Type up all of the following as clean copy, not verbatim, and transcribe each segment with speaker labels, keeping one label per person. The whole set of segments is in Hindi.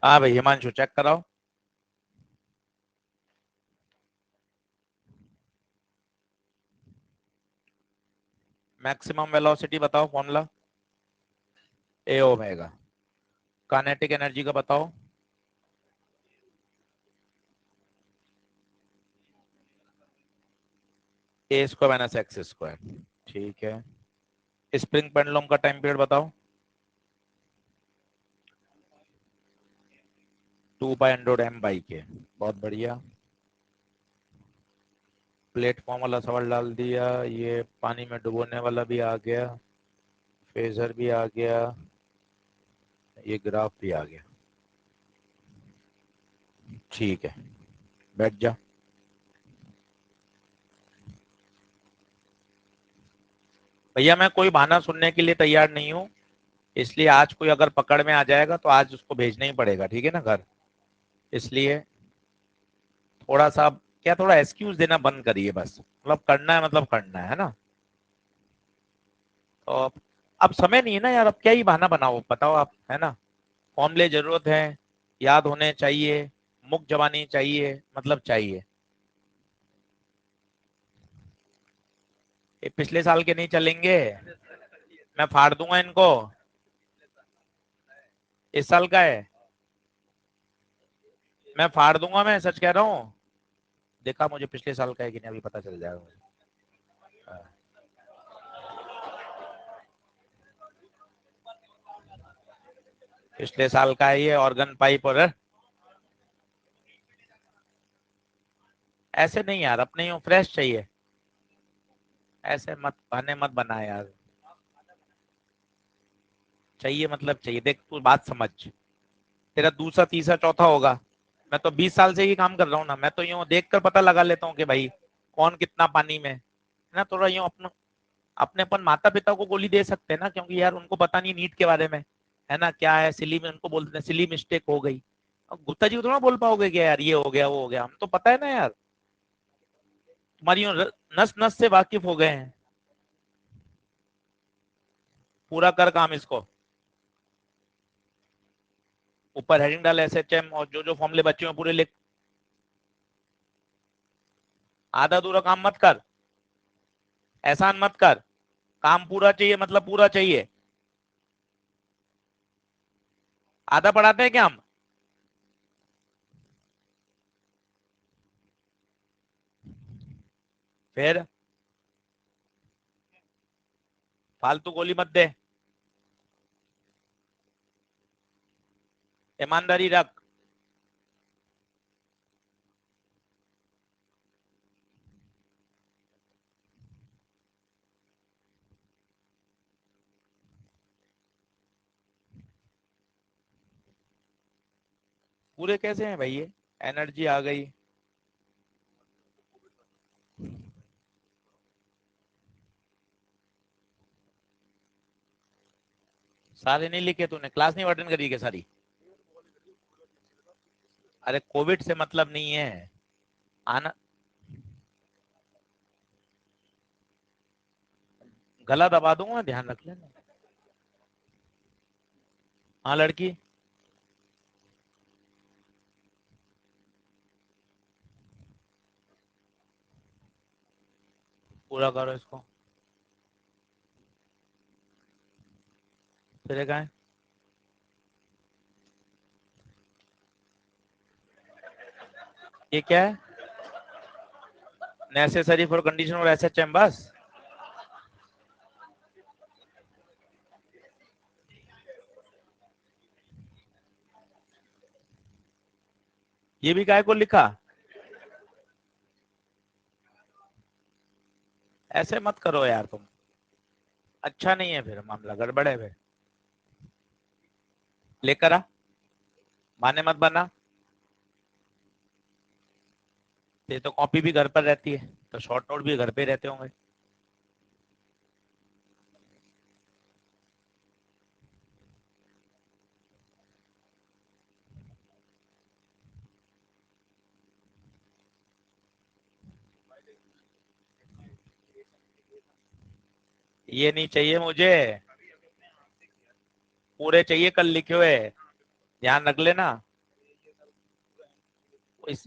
Speaker 1: हाँ भाई हिमांशु चेक कराओ। मैक्सिमम वेलोसिटी बताओ फॉर्मूला। ए ओमेगा। काइनेटिक एनर्जी का बताओ। ए स्क्वायर माइनस एक्स स्क्वायर। ठीक है। स्प्रिंग पेंडुलम का टाइम पीरियड बताओ। 2 पाई अंडर रूट m/k। बहुत बढ़िया। प्लेटफॉर्म वाला सवाल डाल दिया, ये पानी में डुबोने वाला भी आ गया, फेजर भी आ गया, ये ग्राफ भी आ गया। ठीक है, बैठ जा। भैया मैं कोई बहाना सुनने के लिए तैयार नहीं हूँ, इसलिए आज कोई अगर पकड़ में आ जाएगा तो आज उसको भेजना ही पड़ेगा, ठीक है ना घर। इसलिए थोड़ा सा क्या, थोड़ा एक्सक्यूज देना बंद करिए बस, मतलब करना है मतलब करना है ना। तो अब समय नहीं है ना यार, अब क्या ही बहाना बनाओ, बताओ आप, है ना। फॉर्मूले जरूरत है, याद होने चाहिए, मुख जबानी चाहिए, मतलब चाहिए। ये पिछले साल के नहीं चलेंगे, मैं फाड़ दूंगा इनको। इस साल का है, मैं फाड़ दूंगा, मैं सच कह रहा हूँ। देखा, मुझे पिछले साल का है कि नहीं अभी पता चल जाएगा मुझे। हाँ। पिछले साल का है ये, ऑर्गन पाइप और ऐसे नहीं यार, अपने यूं फ्रेश चाहिए, ऐसे मत बहाने मत बना यार। चाहिए मतलब चाहिए, देख तू बात समझ, तेरा दूसरा तीसरा चौथा होगा, मैं तो 20 साल से ही काम कर रहा हूँ ना, मैं तो यूं देख कर पता लगा लेता हूँ कि भाई कौन कितना पानी में है ना। थोड़ा यूं अपना, अपने अपन माता पिता को गोली दे सकते हैं ना, क्योंकि यार उनको पता नहीं नीट के बारे में, है ना, क्या है सिली में, उनको बोलते हैं सिली मिस्टेक हो गई। अब गुप्ता जी को थोड़ा बोल पाओगे कि यार ये हो गया वो हो गया, हम तो पता है ना यार, तुम्हारी यूं नस नस से वाकिफ हो गए हैं। पूरा कर काम इसको, ऊपर हेडिंग डाल SHM, और जो जो फॉर्मूले बच्चे में पूरे लिख। आधा अधूरा काम मत कर, एहसान मत कर, काम पूरा चाहिए मतलब पूरा चाहिए। आधा पढ़ाते हैं क्या हम? फिर फालतू गोली मत दे, ईमानदारी रख। पूरे कैसे हैं भाई ये, एनर्जी आ गई। सारे नहीं लिखे तूने, क्लास नहीं अटेंड करी क्या सारी? अरे कोविड से मतलब नहीं है, आना। गला दबा दूंगा, ध्यान रख लेना। हाँ लड़की, पूरा करो इसको। तेरे का है ये, क्या है? नेसेसरी फॉर कंडीशन और SHM बस। ये भी काय को लिखा? ऐसे मत करो यार तुम, अच्छा नहीं है, फिर मामला गड़बड़ है फिर। लेकर आ, माने मत बना। ये तो कॉपी भी घर पर रहती है, तो शॉर्ट नोट भी घर पे रहते होंगे। ये नहीं चाहिए मुझे, पूरे चाहिए, कल लिखे हुए, ध्यान रख लेना।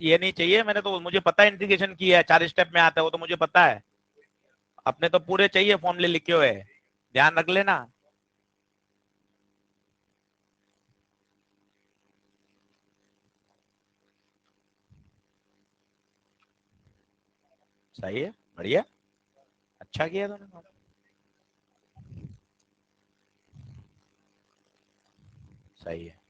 Speaker 1: ये नहीं चाहिए, मैंने तो, मुझे पता है इंटीग्रेशन की है, 4 स्टेप में आता है वो तो मुझे पता है। अपने तो पूरे चाहिए, फॉर्मूले लिखे हुए, ध्यान रख लेना। सही है, बढ़िया, अच्छा किया तुमने। सही है।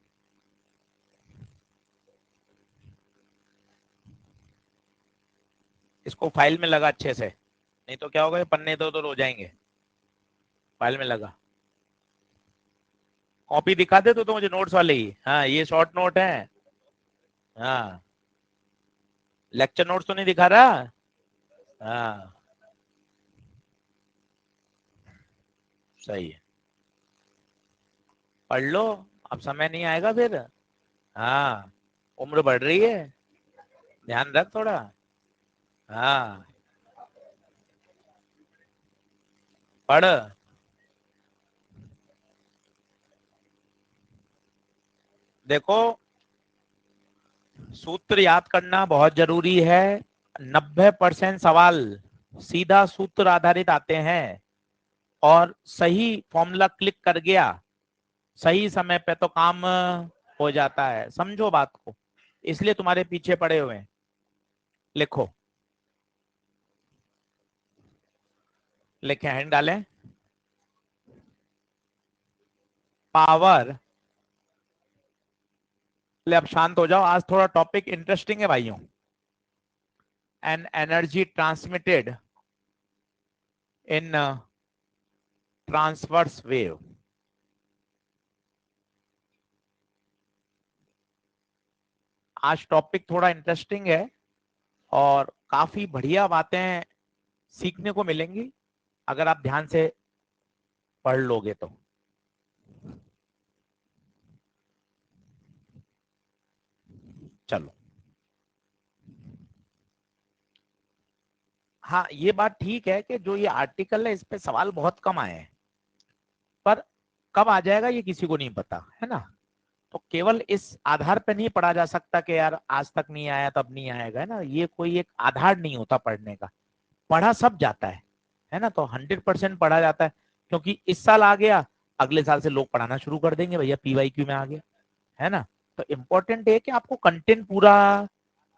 Speaker 1: इसको फाइल में लगा अच्छे से, नहीं तो क्या होगा, ये पन्ने इधर उधर हो जाएंगे। फाइल में लगा, कॉपी दिखा दे तो मुझे नोट्स वाले ही। हाँ, ये शॉर्ट नोट है। हाँ, लेक्चर नोट्स तो नहीं दिखा रहा। हाँ, सही है, पढ़ लो, अब समय नहीं आएगा फिर। हाँ, उम्र बढ़ रही है, ध्यान रख थोड़ा। हाँ, पढ़। देखो, सूत्र याद करना बहुत जरूरी है। 90% सवाल सीधा सूत्र आधारित आते हैं, और सही फॉर्मूला क्लिक कर गया सही समय पे तो काम हो जाता है, समझो बात को। इसलिए तुम्हारे पीछे पड़े हुए हैं। लिखो, लिखे, हैंड डालें। पावर, अब शांत हो जाओ, आज थोड़ा टॉपिक इंटरेस्टिंग है भाइयों। An energy transmitted in transverse wave. आज टॉपिक थोड़ा इंटरेस्टिंग है, और काफी बढ़िया बातें सीखने को मिलेंगी अगर आप ध्यान से पढ़ लोगे तो। चलो, हाँ, ये बात ठीक है कि जो ये आर्टिकल है इस पे सवाल बहुत कम आए हैं, पर कब आ जाएगा ये किसी को नहीं पता है ना। तो केवल इस आधार पे नहीं पढ़ा जा सकता कि यार आज तक नहीं आया तब नहीं आएगा, है ना, ये कोई एक आधार नहीं होता पढ़ने का। पढ़ा सब जाता है ना, तो 100% पढ़ा जाता है, क्योंकि इस साल आ गया, अगले साल से लोग पढ़ाना शुरू कर देंगे, भैया पीवाईक्यू में आ गया, है ना। तो इम्पोर्टेंट है कि आपको कंटेंट पूरा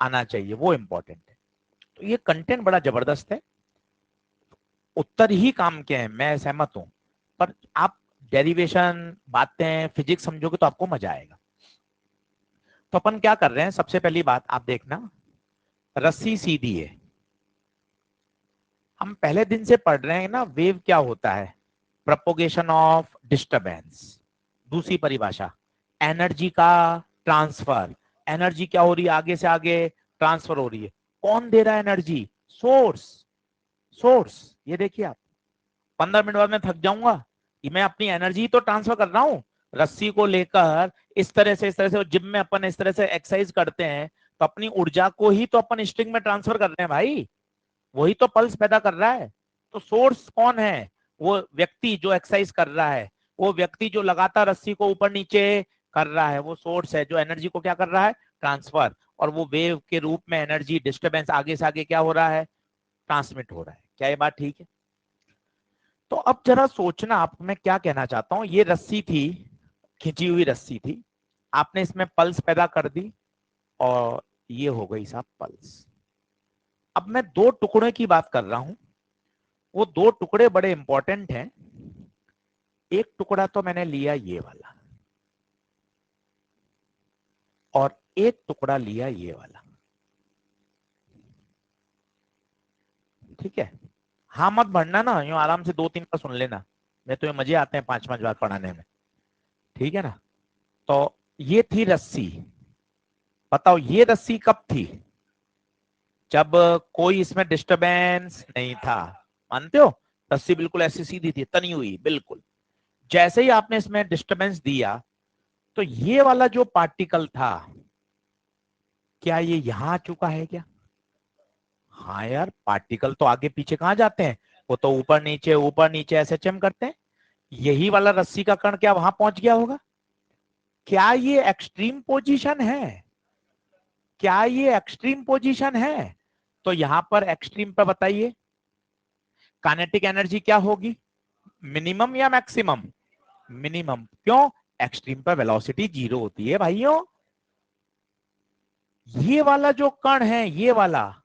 Speaker 1: आना चाहिए, वो इम्पोर्टेंट है। तो ये कंटेंट बड़ा जबरदस्त है, उत्तर ही काम के हैं, मैं सहमत हूं, पर आप डेरिवेशन बातें फिजिक्स समझोगे तो आपको मजा आएगा। तो अपन क्या कर रहे हैं, सबसे पहली बात आप देखना, रस्सी सीधी है। हम पहले दिन से पढ़ रहे हैं ना, वेव क्या होता है, प्रोपोगेशन ऑफ डिस्टरबेंस। दूसरी परिभाषा, एनर्जी का ट्रांसफर। एनर्जी क्या हो रही है, आगे से आगे ट्रांसफर हो रही है। कौन दे रहा है एनर्जी, सोर्स। सोर्स, ये देखिए आप, 15 मिनट बाद मैं थक जाऊंगा, कि मैं अपनी एनर्जी तो ट्रांसफर कर रहा हूँ रस्सी को लेकर, इस तरह से जिम में अपन इस तरह से एक्सरसाइज करते हैं, तो अपनी ऊर्जा को ही तो अपन स्ट्रिंग में ट्रांसफर कर रहे हैं भाई, वही तो पल्स पैदा कर रहा है। तो सोर्स कौन है, वो व्यक्ति जो एक्सरसाइज कर रहा है, वो व्यक्ति जो लगातार रस्सी को ऊपर नीचे कर रहा है, वो सोर्स है जो एनर्जी को क्या कर रहा है, ट्रांसफर। और वो वेव के रूप में एनर्जी डिस्टरबेंस आगे से आगे क्या हो रहा है, ट्रांसमिट हो रहा है। क्या ये बात ठीक है। तो अब जरा सोचना, आप, मैं क्या कहना चाहता हूं, ये रस्सी थी, खिंची हुई रस्सी थी, आपने इसमें पल्स पैदा कर दी, और ये हो गई साहब पल्स। अब मैं दो टुकड़ों की बात कर रहा हूं, वो दो टुकड़े बड़े इंपॉर्टेंट हैं। एक टुकड़ा तो मैंने लिया ये वाला, और एक टुकड़ा लिया ये वाला, ठीक है। हाँ मत भरना ना, यूं आराम से 2-3 बार सुन लेना, मैं तो ये मजे आते हैं 5-5 बार पढ़ाने में, ठीक है ना। तो ये थी रस्सी, बताओ ये रस्सी कब थी, जब कोई इसमें डिस्टरबेंस नहीं था, मानते हो, रस्सी बिल्कुल ऐसी सीधी थी, तनी हुई बिल्कुल। जैसे ही आपने इसमें डिस्टरबेंस दिया, तो ये वाला जो पार्टिकल था, क्या ये यहां आ चुका है क्या। हाँ यार, पार्टिकल तो आगे पीछे कहाँ जाते हैं, वो तो ऊपर नीचे ऐसे चम करते हैं। यही वाला रस्सी का कण क्या वहां पहुंच गया होगा? क्या ये एक्सट्रीम पोजीशन है? क्या ये एक्सट्रीम पोजीशन है? तो यहां पर एक्सट्रीम पे बताइए काइनेटिक एनर्जी क्या होगी, मिनिमम या मैक्सिमम? मिनिमम। क्यों? एक्सट्रीम पर वेलोसिटी 0 होती है भाइयों। ये वाला जो कण है, ये वाला,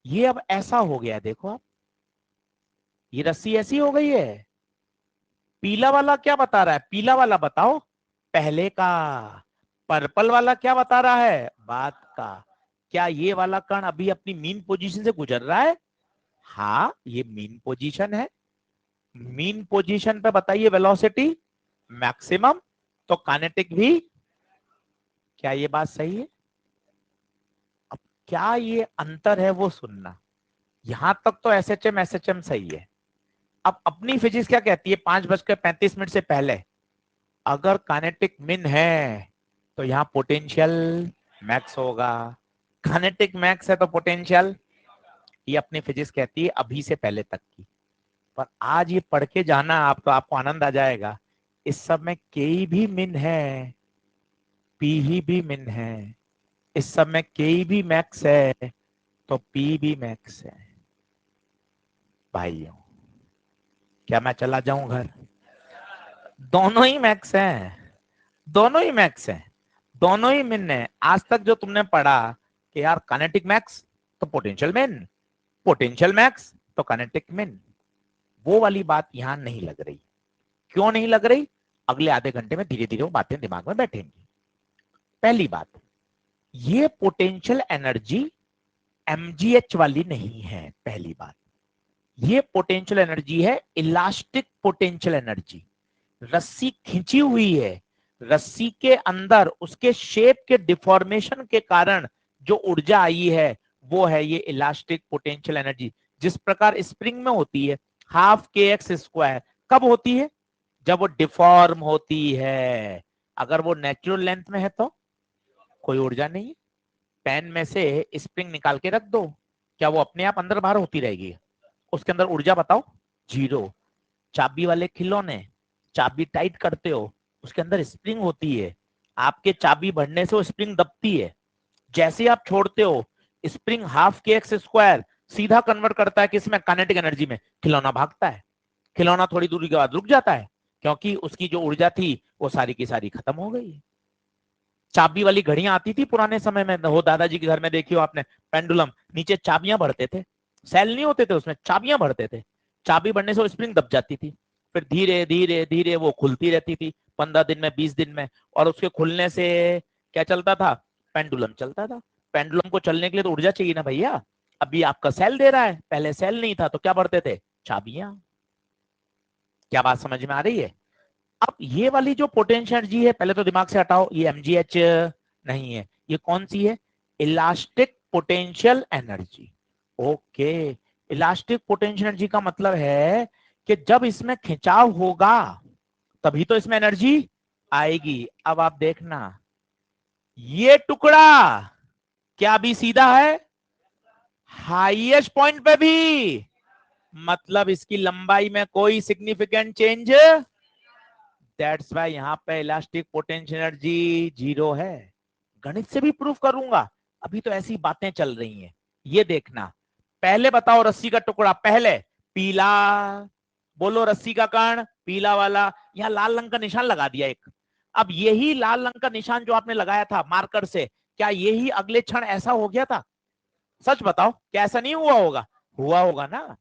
Speaker 1: ये अब ऐसा हो गया, देखो आप, ये रस्सी ऐसी हो गई है। पीला वाला क्या बता रहा है? पीला वाला बताओ पहले का। पर्पल वाला क्या बता रहा है? बाद का। क्या ये वाला कण अभी अपनी मीन पोजीशन से गुजर रहा है? हाँ, ये मीन पोजीशन है। मीन पोजीशन पे बताइए वेलोसिटी मैक्सिमम, तो काइनेटिक भी। क्या ये बात सही है? अब क्या ये अंतर है वो सुनना। यहां तक तो एसएचएम सही है। अब अपनी फिजिक्स क्या कहती है? 5:35 से पहले अगर काइनेटिक मिन है तो यहाँ पोटेंशियल मैक्स होगा। काइनेटिक मैक्स है तो पोटेंशियल, ये अपनी फिजिक्स कहती है अभी से पहले तक की। पर आज ये पढ़ के जाना आप, तो आपको आनंद आ जाएगा। इस सब में के भी मिन है, पी ही भी मिन है। इस सब में के भी मैक्स है तो पी भी मैक्स है। भाइयों, क्या मैं चला जाऊं घर? दोनों ही मैक्स हैं, दोनों ही मैक्स हैं, दोनों ही मिन है। आज तक जो तुमने पढ़ा कि यार काइनेटिक मैक्स तो पोटेंशियल मिन, पोटेंशियल मैक्स तो काइनेटिक मिन, वो वाली बात यहां नहीं लग रही। क्यों नहीं लग रही? अगले आधे घंटे में धीरे धीरे वो बातें दिमाग में बैठेंगी। पहली बात, ये पोटेंशियल एनर्जी एमजीएच वाली नहीं है। पहली बात, ये पोटेंशियल एनर्जी है इलास्टिक पोटेंशियल एनर्जी। रस्सी खींची हुई है, रस्सी के अंदर उसके शेप के डिफॉर्मेशन के कारण जो ऊर्जा आई है वो है ये इलास्टिक पोटेंशियल एनर्जी। जिस प्रकार स्प्रिंग में होती है हाफ के एक्स स्क्वायर, कब होती है? जब वो डिफॉर्म होती है। अगर वो नेचुरल लेंथ में है तो कोई ऊर्जा नहीं। पेन में से स्प्रिंग निकाल के रख दो, क्या वो अपने आप अंदर बाहर होती रहेगी? उसके अंदर ऊर्जा बताओ, 0। चाबी वाले खिलौने, चाबी टाइट करते हो, उसके अंदर स्प्रिंग होती है, आपके चाबी बढ़ने से वो स्प्रिंग दबती है। जैसे आप छोड़ते हो, स्प्रिंग हाफ के एक्स स्क्वायर सीधा कन्वर्ट करता है किसमें? काइनेटिक एनर्जी में। खिलौना भागता है, खिलौना थोड़ी दूरी के बाद रुक जाता है, क्योंकि उसकी जो ऊर्जा थी वो सारी की सारी खत्म हो गई। चाबी वाली घड़ियां आती थी पुराने समय में, हो दादाजी के घर में देखी हो आपने, पेंडुलम, नीचे चाबियां भरते थे, सेल नहीं होते थे उसमें, चाबियां भरते थे। चाबी भरने से वो स्प्रिंग दब जाती थी, फिर धीरे धीरे धीरे वो खुलती रहती थी 15 दिन में, 20 दिन में, और उसके खुलने से क्या चलता था? पेंडुलम चलता था। पेंडुलम को चलने के लिए तो ऊर्जा चाहिए ना भैया। अभी आपका सेल दे रहा है, पहले सेल नहीं था तो क्या भरते थे? चाबियां। क्या बात समझ में आ रही है? अब ये वाली जो पोटेंशियल एनर्जी है, पहले तो दिमाग से हटाओ, ये एमजीएच नहीं है, ये कौन सी है? Elastic potential energy. Okay, elastic potential energy का मतलब है कि जब इसमें खिंचाव होगा तभी तो इसमें एनर्जी आएगी। अब आप देखना, ये टुकड़ा क्या अभी सीधा है? हाईएस्ट पॉइंट पे भी, मतलब इसकी लंबाई में कोई सिग्निफिकेंट चेंज। दैट्स वाई यहाँ पे इलास्टिक पोटेंशियल एनर्जी 0 है। गणित से भी प्रूफ करूंगा, अभी तो ऐसी बातें चल रही हैं। ये देखना, पहले बताओ रस्सी का टुकड़ा, पहले पीला, बोलो रस्सी का कण पीला वाला, यहाँ लाल रंग का निशान लगा दिया एक। अब यही लाल रंग का निशान जो आपने लगाया था मार्कर से, क्या यही अगले क्षण ऐसा हो गया था? सच बताओ, क्या ऐसा नहीं हुआ होगा? हुआ होगा ना।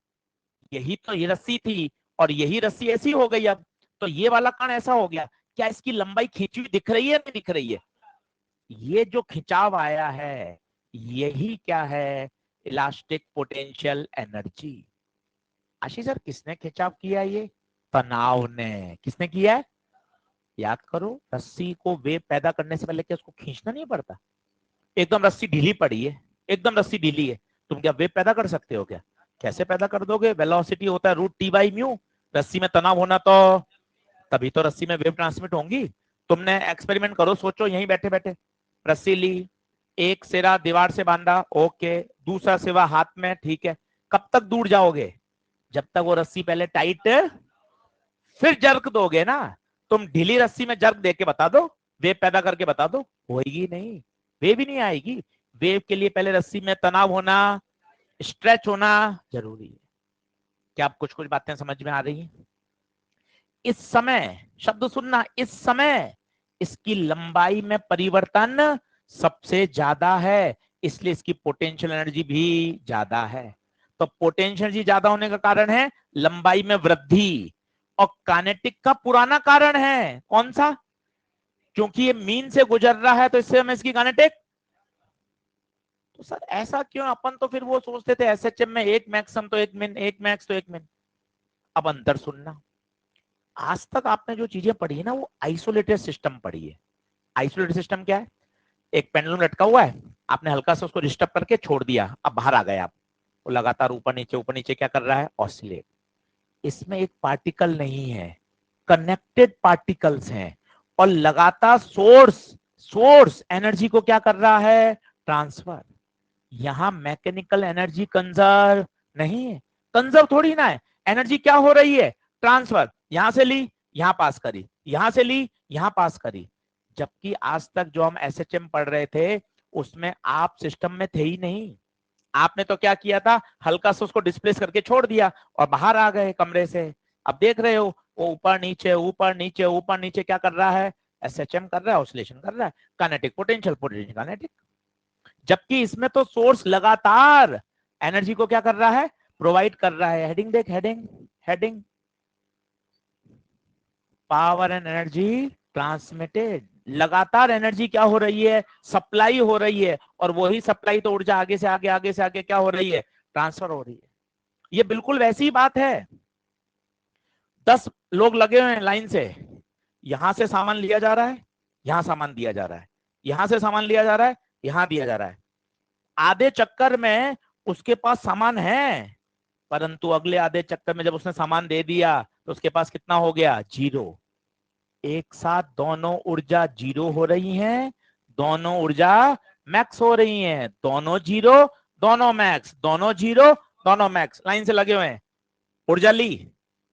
Speaker 1: यही तो ये रस्सी थी और यही रस्सी ऐसी हो गई। अब तो ये वाला कण ऐसा हो गया, क्या इसकी लंबाई खींची हुई दिख रही है? नहीं दिख रही है। ये जो खिंचाव आया है यही क्या है? Elastic potential energy. Ashish sir, किसने खिंचाव किया? ये तनाव ने। किसने किया है? याद करो, रस्सी को वेव पैदा करने से पहले क्या उसको खींचना नहीं पड़ता? एकदम रस्सी ढीली पड़ी है, एकदम रस्सी ढीली है, तुम क्या वेव पैदा कर सकते हो क्या? कैसे पैदा कर दोगे? वेलोसिटी होता है √T/μ। रस्सी में तनाव होना तो तभी तो रस्सी में वेव ट्रांसमिट होंगी। तुमने एक्सपेरिमेंट करो, सोचो यहीं बैठे बैठे, रस्सी ली, एक सिरा दीवार से बांधा, ओके, दूसरा सिरा हाथ में, ठीक है, कब तक दूर जाओगे? जब तक वो रस्सी पहले टाइट, फिर जर्क दोगे ना, तुम ढीली रस्सी में जर्क दे के बता दो, वेव पैदा करके बता दो, होगी नहीं, वेव ही नहीं आएगी। वेव के लिए पहले रस्सी में तनाव होना, स्ट्रेच होना जरूरी है। क्या आप कुछ कुछ बातें समझ में आ रही हैं? इस समय, शब्द सुनना, इस समय इसकी लंबाई में परिवर्तन सबसे ज्यादा है, इसलिए इसकी पोटेंशियल एनर्जी भी ज्यादा है। तो पोटेंशियल एनर्जी ज्यादा होने का कारण है लंबाई में वृद्धि, और काइनेटिक का पुराना कारण है कौन सा? क्योंकि ये मीन से गुजर रहा है तो इससे हमें इसकी काइनेटिक। तो सर ऐसा क्यों? अपन तो फिर वो सोचते थे एसएचएम में एक मैक्सिमम तो एक मिन, एक मैक्स तो एक मिन। अब अंतर सुनना, आज तक आपने जो चीजें पढ़ी है ना वो आइसोलेटेड सिस्टम पढ़ी है। आइसोलेटेड सिस्टम क्या है? एक पेंडुलम लटका हुआ है, आपने हल्का सा उसको डिस्टर्ब करके छोड़ दिया, अब बाहर आ गए आप, वो लगातार ऊपर नीचे क्या कर रहा है? ऑसिलेट। इसमें एक पार्टिकल नहीं है, कनेक्टेड पार्टिकल्स हैं, और लगातार सोर्स एनर्जी को क्या कर रहा है? ट्रांसफर। यहां मैकेनिकल एनर्जी कंजर्व नहीं है, कंजर्व थोड़ी ना है, एनर्जी क्या हो रही है? ट्रांसफर। यहां से ली, यहां पास करी, यहां से ली, यहां पास करी। जबकि आज तक जो हम एसएचएम पढ़ रहे थे उसमें आप सिस्टम में थे ही नहीं, आपने तो क्या किया था? हल्का सा उसको डिस्प्लेस करके छोड़ दिया और बाहर आ गए कमरे से। अब देख रहे हो वो ऊपर नीचे ऊपर नीचे ऊपर नीचे क्या कर रहा है? एसएचएम कर रहा है, ऑसिलेशन कर रहा है, काइनेटिक पोटेंशियल, पोटेंशियल काइनेटिक। जबकि इसमें तो सोर्स लगातार एनर्जी को क्या कर रहा है? प्रोवाइड कर रहा है। हेडिंग देख, heading, heading, power and energy transmitted. लगातार एनर्जी क्या हो रही है? सप्लाई हो रही है, और वही सप्लाई तो ऊर्जा आगे से आगे, आगे से आगे क्या हो रही है? ट्रांसफर हो रही है। ये बिल्कुल वैसी ही बात है। 10 लोग लगे हुए हैं लाइन से, यहां से सामान लिया जा रहा है, यहां सामान दिया जा रहा है, यहां से सामान लिया जा रहा है, यहां दिया जा रहा है। आधे चक्कर में उसके पास सामान है, परंतु अगले आधे चक्कर में जब उसने सामान दे दिया तो उसके पास कितना हो गया? जीरो। एक साथ दोनों ऊर्जा जीरो हो रही हैं, दोनों ऊर्जा मैक्स हो रही हैं, दोनों जीरो, दोनों मैक्स, दोनों जीरो, दोनों मैक्स, लाइन से लगे हुए हैं। ऊर्जा ली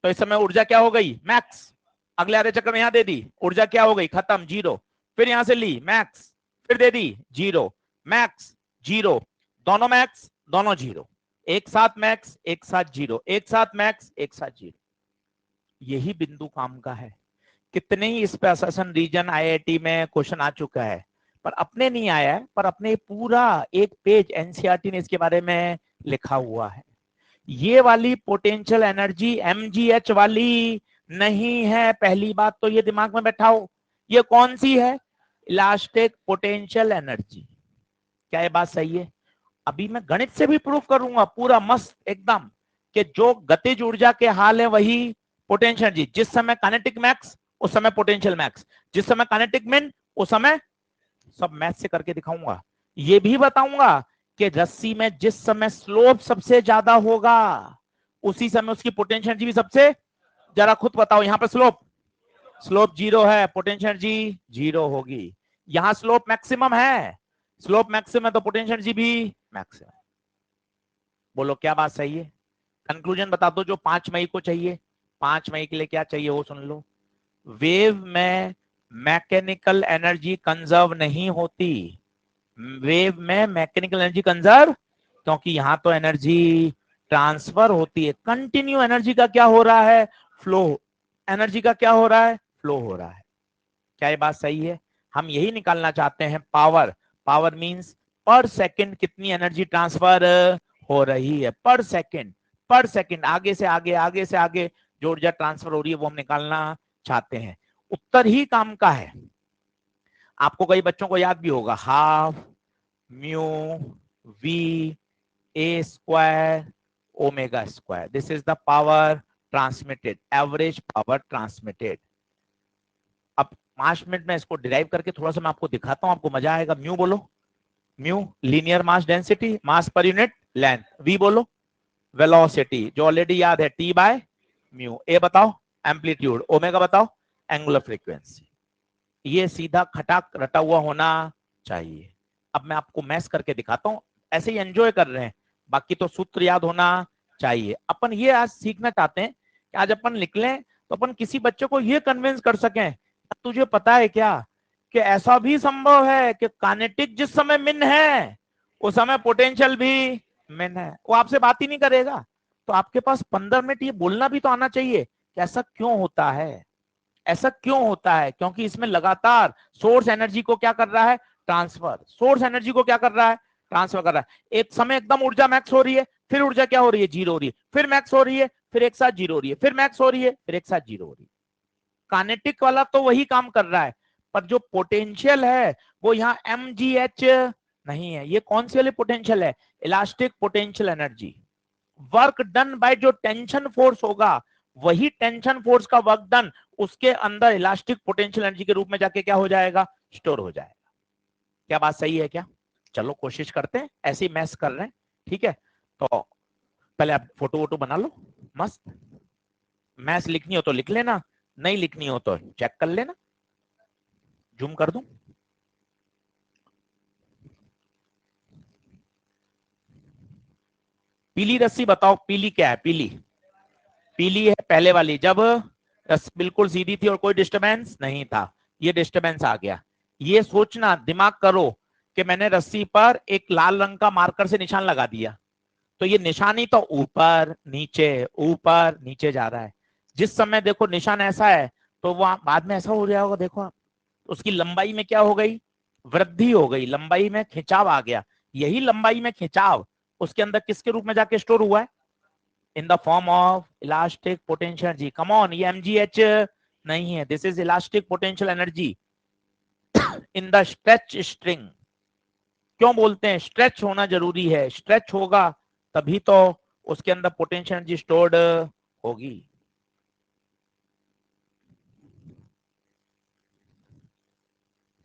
Speaker 1: तो इस समय ऊर्जा क्या हो गई? मैक्स। अगले आधे चक्कर में यहां दे दी, ऊर्जा क्या हो गई? खत्म, जीरो। फिर यहां से ली, मैक्स, फिर दे दी, जीरो, मैक्स, जीरो, दोनों मैक्स, दोनों जीरो, एक साथ मैक्स, एक साथ जीरो, एक साथ मैक्स, एक साथ जीरो। यही बिंदु काम का है। कितने ही इस पे अससन रीजन आईआईटी में क्वेश्चन आ चुका है, पर अपने नहीं आया है, पर अपने पूरा एक पेज एनसीईआरटी ने इसके बारे में लिखा हुआ है। ये वाली पोटेंशियल एनर्जी एमजीएच वाली नहीं है, पहली बात तो ये दिमाग में बैठाओ। ये कौन सी है? Elastic potential energy. क्या ये बात सही है? अभी मैं गणित से भी प्रूफ करूंगा पूरा मस्त एकदम, कि जो गतिज ऊर्जा के हाल है वही पोटेंशियल एनर्जी। जिस समय काइनेटिक मैक्स उस समय पोटेंशियल मैक्स, जिस समय काइनेटिक मिन उस समय, सब मैथ से करके दिखाऊंगा। ये भी बताऊंगा कि रस्सी में जिस समय स्लोप सबसे ज्यादा होगा उसी समय उसकी पोटेंशियल एनर्जी भी सबसे, जरा खुद बताओ, यहां पर स्लोप, स्लोप जीरो है, पोटेंशियल एनर्जी जीरो होगी। यहां स्लोप मैक्सिमम है, स्लोप मैक्सिमम है तो पोटेंशियल एनर्जी भी मैक्सिमम। बोलो क्या बात सही है? कंक्लूजन बता दो जो 5 मई को चाहिए। 5 मई के लिए क्या चाहिए वो सुन लो। वेव में मैकेनिकल एनर्जी कंजर्व नहीं होती, वेव में मैकेनिकल एनर्जी कंजर्व, क्योंकि यहां तो एनर्जी ट्रांसफर होती है। कंटिन्यू एनर्जी का क्या हो रहा है? फ्लो। एनर्जी का क्या हो रहा है? फ्लो हो रहा है। क्या ये बात सही है? हम यही निकालना चाहते हैं पावर। पावर मींस पर सेकंड कितनी एनर्जी ट्रांसफर हो रही है, पर सेकंड, पर सेकंड, आगे से आगे, आगे से आगे जो ऊर्जा ट्रांसफर हो रही है वो हम निकालना चाहते हैं। उत्तर ही काम का है। आपको कई बच्चों को याद भी होगा, half mu V A square omega square, this is the power transmitted, average power transmitted. अब 5 मिनट में इसको डिराइव करके थोड़ा सा मैं आपको दिखाता हूं, आपको मजा आएगा। म्यू बोलो, mu linear mass density, mass per unit length. V बोलो वेलोसिटी, जो ऑलरेडी याद है, टी बाय म्यू। ए बताओ एम्पलीट्यूड, ओमेगा बताओ एंगुलर फ्रीक्वेंसी। ये सीधा खटाक रटा हुआ होना चाहिए। अब मैं आपको मैस करके दिखाता हूं, ऐसे ही एंजॉय कर रहे हैं, बाकी तो सूत्र याद होना चाहिए। अपन ये आज सीखना चाहते हैं कि आज अपन लिख लें तो अपन किसी बच्चे को ये कन्विंस कर सकें, तुझे पता है क्या कि ऐसा भी संभव है कि काइनेटिक जिस समय मिन है उस समय पोटेंशियल भी मिन है, वो आपसे बात ही नहीं करेगा। तो आपके पास 15 मिनट ये बोलना भी तो आना चाहिए कि ऐसा क्यों होता है, ऐसा क्यों होता है, क्योंकि इसमें लगातार सोर्स एनर्जी को क्या कर रहा है, ट्रांसफर, सोर्स एनर्जी को क्या कर रहा है, ट्रांसफर कर रहा है। एक समय एकदम ऊर्जा मैक्स हो रही है, फिर ऊर्जा क्या हो रही है, जीरो हो रही है, फिर मैक्स हो रही है, फिर एक साथ जीरो हो रही है, फिर मैक्स हो रही है, फिर एक साथ जीरो हो रही है। काइनेटिक वाला तो वही काम कर रहा है, पर जो पोटेंशियल है वो यहाँ mgh नहीं है। ये कौन सी वाली पोटेंशियल है, elastic potential energy. Work done by जो टेंशन फोर्स होगा, वही टेंशन फोर्स का वर्क डन उसके अंदर इलास्टिक पोटेंशियल एनर्जी के रूप में जाके क्या हो जाएगा, स्टोर हो जाएगा। क्या बात सही है क्या? चलो कोशिश करते हैं, ऐसे ही मैथ्स कर रहे हैं, ठीक है। तो पहले आप फोटो वोटो बना लो मस्त, मैथ्स लिखनी हो तो लिख लेना, नहीं लिखनी हो तो चेक कर लेना, जूम कर दूं। पीली रस्सी बताओ, पीली क्या है, पीली, पीली है पहले वाली, जब रस्सी बिल्कुल सीधी थी और कोई डिस्टरबेंस नहीं था, ये डिस्टरबेंस आ गया। ये सोचना, दिमाग करो कि मैंने रस्सी पर एक लाल रंग का मार्कर से निशान लगा दिया, तो ये निशानी तो ऊपर नीचे जा रहा है। जिस समय देखो निशान ऐसा है तो वहां बाद में ऐसा हो गया होगा, देखो आप, उसकी लंबाई में क्या हो गई, वृद्धि हो गई, लंबाई में खिंचाव आ गया। यही लंबाई में खिंचाव उसके अंदर किसके रूप में जाके स्टोर हुआ है, in the form of elastic potential energy. Come on, ये mgh नहीं है, this is elastic potential energy in the stretch string. क्यों बोलते हैं स्ट्रेच होना जरूरी है, स्ट्रेच होगा तभी तो उसके अंदर पोटेंशियल एनर्जी स्टोर्ड होगी।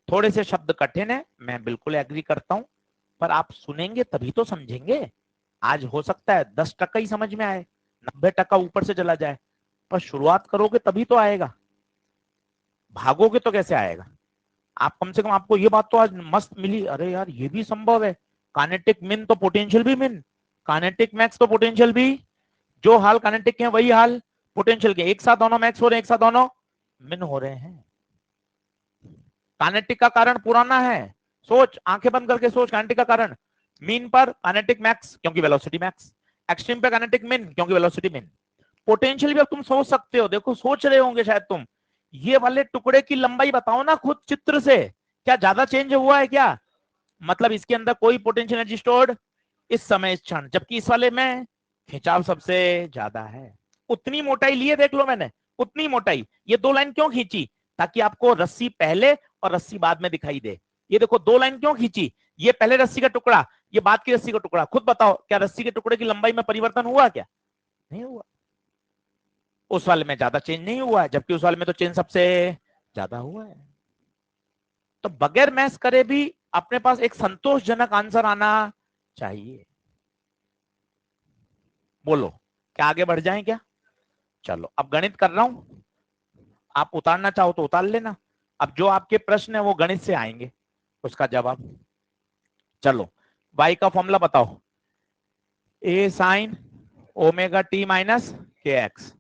Speaker 1: थोड़े से शब्द कठिन है, मैं बिल्कुल एग्री करता हूं, पर आप सुनेंगे तभी तो समझेंगे। आज हो सकता है 10% ही समझ में आए, 90% ऊपर से चला जाए, पर शुरुआत करोगे तभी तो आएगा, भागोगे तो कैसे आएगा। आप कम से कम, आपको ये बात तो आज मस्त मिली, अरे यार ये भी संभव है, काइनेटिक मिन तो पोटेंशियल भी मिन, काइनेटिक मैक्स तो पोटेंशियल भी, जो हाल काइनेटिक के हैं वही हाल पोटेंशियल के, एक साथ दोनों मैक्स हो रहे हैं, एक साथ दोनों मिन हो रहे हैं। काइनेटिक का कारण पुराना है, सोच, आंखें बंद करके सोच, काइनेटिक का कारण, मीन पर काइनेटिक मैक्स क्योंकि वेलोसिटी मैक्स, एक्सट्रीम पे काइनेटिक मिन क्योंकि वेलोसिटी मिन। पोटेंशियल भी अब तुम सोच सकते हो, देखो सोच रहे होंगे शायद तुम, ये वाले टुकड़े की लंबाई बताओ ना खुद चित्र से, क्या ज्यादा चेंज हुआ है क्या, मतलब इसके अंदर कोई पोटेंशियल एनर्जी स्टोर्ड इस समय इस क्षण, जबकि इस वाले में खिंचाव सबसे ज्यादा है। उतनी मोटाई लिए देख लो मैंने, उतनी मोटाई, ये दो लाइन क्यों खींची, ताकि आपको रस्सी पहले और रस्सी बाद में दिखाई दे। ये देखो दो लाइन क्यों खींची, ये पहले रस्सी का टुकड़ा, ये बाद की रस्सी का टुकड़ा, खुद बताओ क्या रस्सी के टुकड़े की लंबाई में परिवर्तन हुआ क्या, नहीं हुआ। उस वाले में ज्यादा चेंज नहीं हुआ है, जबकि उस वाले में तो चेंज सबसे ज्यादा हुआ है। तो बगैर मैथ्स करे भी अपने पास एक संतोषजनक आंसर आना चाहिए। बोलो क्या आगे बढ़ जाएं क्या? चलो अब गणित कर रहा हूं, आप उतारना चाहो तो उतार लेना। अब जो आपके प्रश्न है वो गणित से आएंगे, उसका जवाब। चलो y का फॉर्मूला बताओ, a sine omega T minus K x.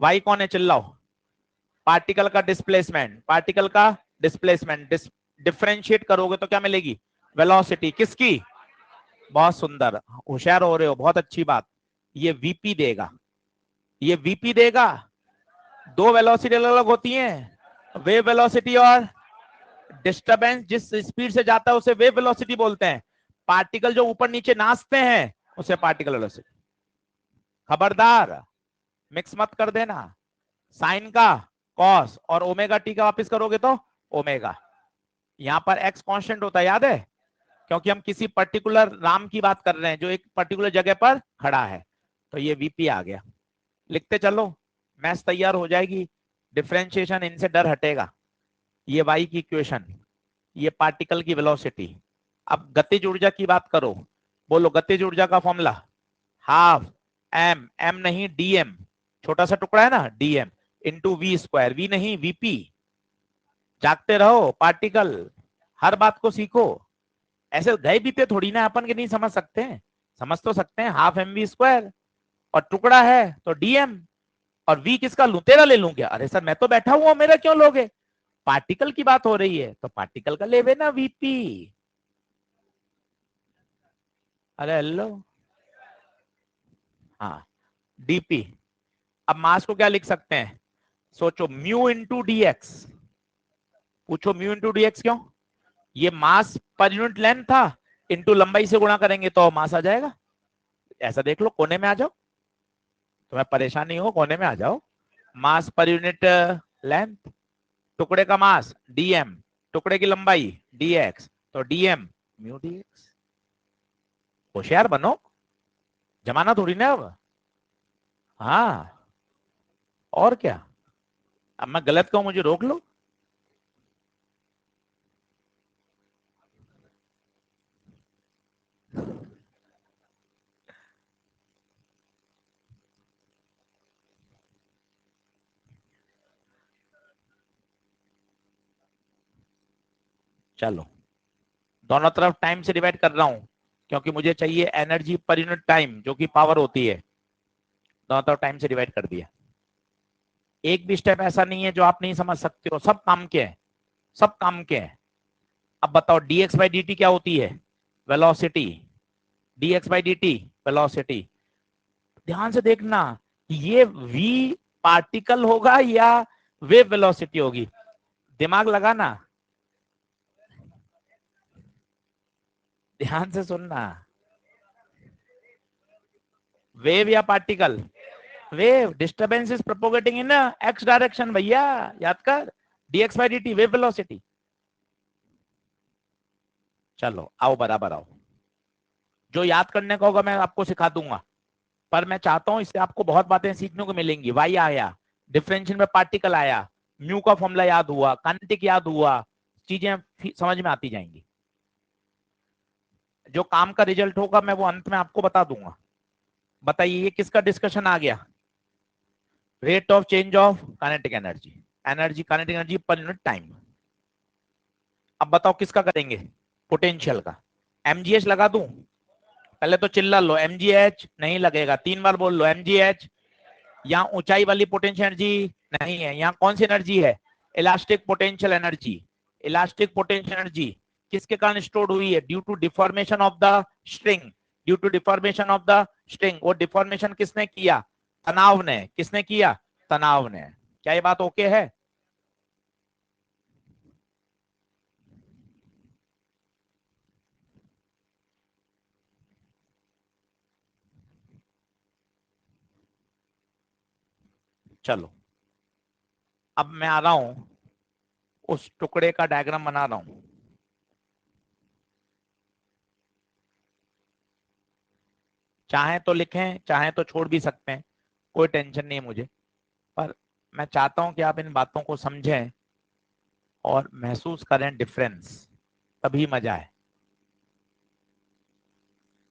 Speaker 1: y कौन है चिल्लाओ, पार्टिकल का डिस्प्लेसमेंट, पार्टिकल का डिस्प्लेसमेंट, डिफरेंशिएट करोगे तो क्या मिलेगी, वेलोसिटी किसकी, बहुत सुंदर, होशियार हो रहे हो, बहुत अच्छी बात। ये वीपी देगा, ये वीपी देगा। दो वेलोसिटी अलग अलग होती हैं, वेव वेलोसिटी और डिस्टरबेंस जिस स्पीड से जाता है उसे वेव वेलोसिटी बोलते हैं, पार्टिकल जो ऊपर नीचे नाचते हैं उसे पार्टिकल वेलोसिटी। खबरदार मिक्स मत कर देना, साइन का कॉस और ओमेगा टी का वापस करोगे तो ओमेगा, यहां पर एक्स कांस्टेंट होता है याद है, क्योंकि हम किसी पर्टिकुलर राम की बात कर रहे हैं जो एक पर्टिकुलर जगह पर खड़ा है। तो ये वीपी आ गया, लिखते चलो, मैथ्स तैयार हो जाएगी, डिफरेंशिएशन इनसे डर हटेगा। ये वाई की इक्वेशन, ये पार्टिकल की वेलोसिटी। अब गतिज ऊर्जा की बात करो, बोलो गतिज ऊर्जा का फॉर्मूला, हाफ एम, एम नहीं डीएम, छोटा सा टुकड़ा है ना dM, into V square, V नहीं वीपी। जागते रहो पार्टिकल, हर बात को सीखो, ऐसे गए बीते थोड़ी ना अपन के नहीं समझ सकते हैं, समझ तो सकते हैं, हाफ एम वी स्क्वायर, और टुकड़ा है तो डीएम, और v किसका लूं, तेरा ले लूं क्या? अरे सर मैं तो बैठा हुआ, मेरा क्यों लोगे? पार्टिकल की बात हो रही है तो पार्टिकल का लेवे ना वीपी। अरे हेलो, हाँ डीपी। अब मास को क्या लिख सकते हैं, सोचो म्यू इंटू डी एक्स। पूछो म्यू इंटू डी एक्स क्यों? ये मास पर यूनिट लेंथ था, इंटू लंबाई से गुणा करेंगे तो मास आ जाएगा। ऐसा देख लो, कोने में आ जाओ, तुम्हें परेशानी हो कोने में आ जाओ। मास पर यूनिट लेंथ, टुकड़े का मास डीएम, टुकड़े की लंबाई डीएक्स, तो डीएम म्यू डीएक्स। होशियार बनो, जमाना थोड़ी ना अब। हाँ और क्या, अब मैं गलत कहूं मुझे रोक लो। चलो, दोनों तरफ टाइम से डिवाइड कर रहा हूं क्योंकि मुझे चाहिए एनर्जी पर यूनिट टाइम जो कि पावर होती है। दोनों तरफ टाइम से डिवाइड कर दिया। एक भी स्टेप ऐसा नहीं है जो आप नहीं समझ सकते हो, सब काम के हैं, सब काम के हैं। अब बताओ dx बाई dt क्या होती है, velocity. dx by dt velocity. ध्यान से देखना, ये v पार्टिकल होगा या वेव वेलोसिटी होगी, दिमाग लगाना, ध्यान से सुनना। वेव या particle? Wave. Disturbance is propagating in x direction भैया, याद कर, dx by dt wave velocity. चलो आओ बराबर आओ, जो याद करने का होगा मैं आपको सिखा दूंगा, पर मैं चाहता हूं इससे आपको बहुत बातें सीखने को मिलेंगी। वाई आया, डिफरेंशियल में पार्टिकल आया, म्यू का फॉर्मूला याद हुआ, काइनेटिक याद हुआ, चीजें समझ में आती जाएंगी। जो काम का रिजल्ट होगा मैं वो अंत में आपको बता दूंगा। बताइए ये किसका डिस्कशन आ गया, rate of change of kinetic energy, energy kinetic energy per unit time. अब बताओ किसका करेंगे, पोटेंशियल का। एमजीएच लगा दूं? पहले तो चिल्ला लो, एमजीएच नहीं लगेगा, 3 बार बोल लो एमजीएच। यहाँ ऊंचाई वाली पोटेंशियल एनर्जी नहीं है, यहाँ कौन सी एनर्जी है, elastic potential energy. Elastic potential energy किसके कारण स्टोर्ड हुई है, due to deformation of the string, due to deformation of the string. वो डिफॉर्मेशन किसने किया, तनाव ने। किसने किया, तनाव ने। क्या ये बात ओके है? चलो अब मैं आ रहा हूं, उस टुकड़े का डायग्राम बना रहा हूं। चाहे तो लिखें चाहे तो छोड़ भी सकते हैं, कोई टेंशन नहीं है मुझे, पर मैं चाहता हूं कि आप इन बातों को समझें और महसूस करें डिफरेंस, तभी मजा है।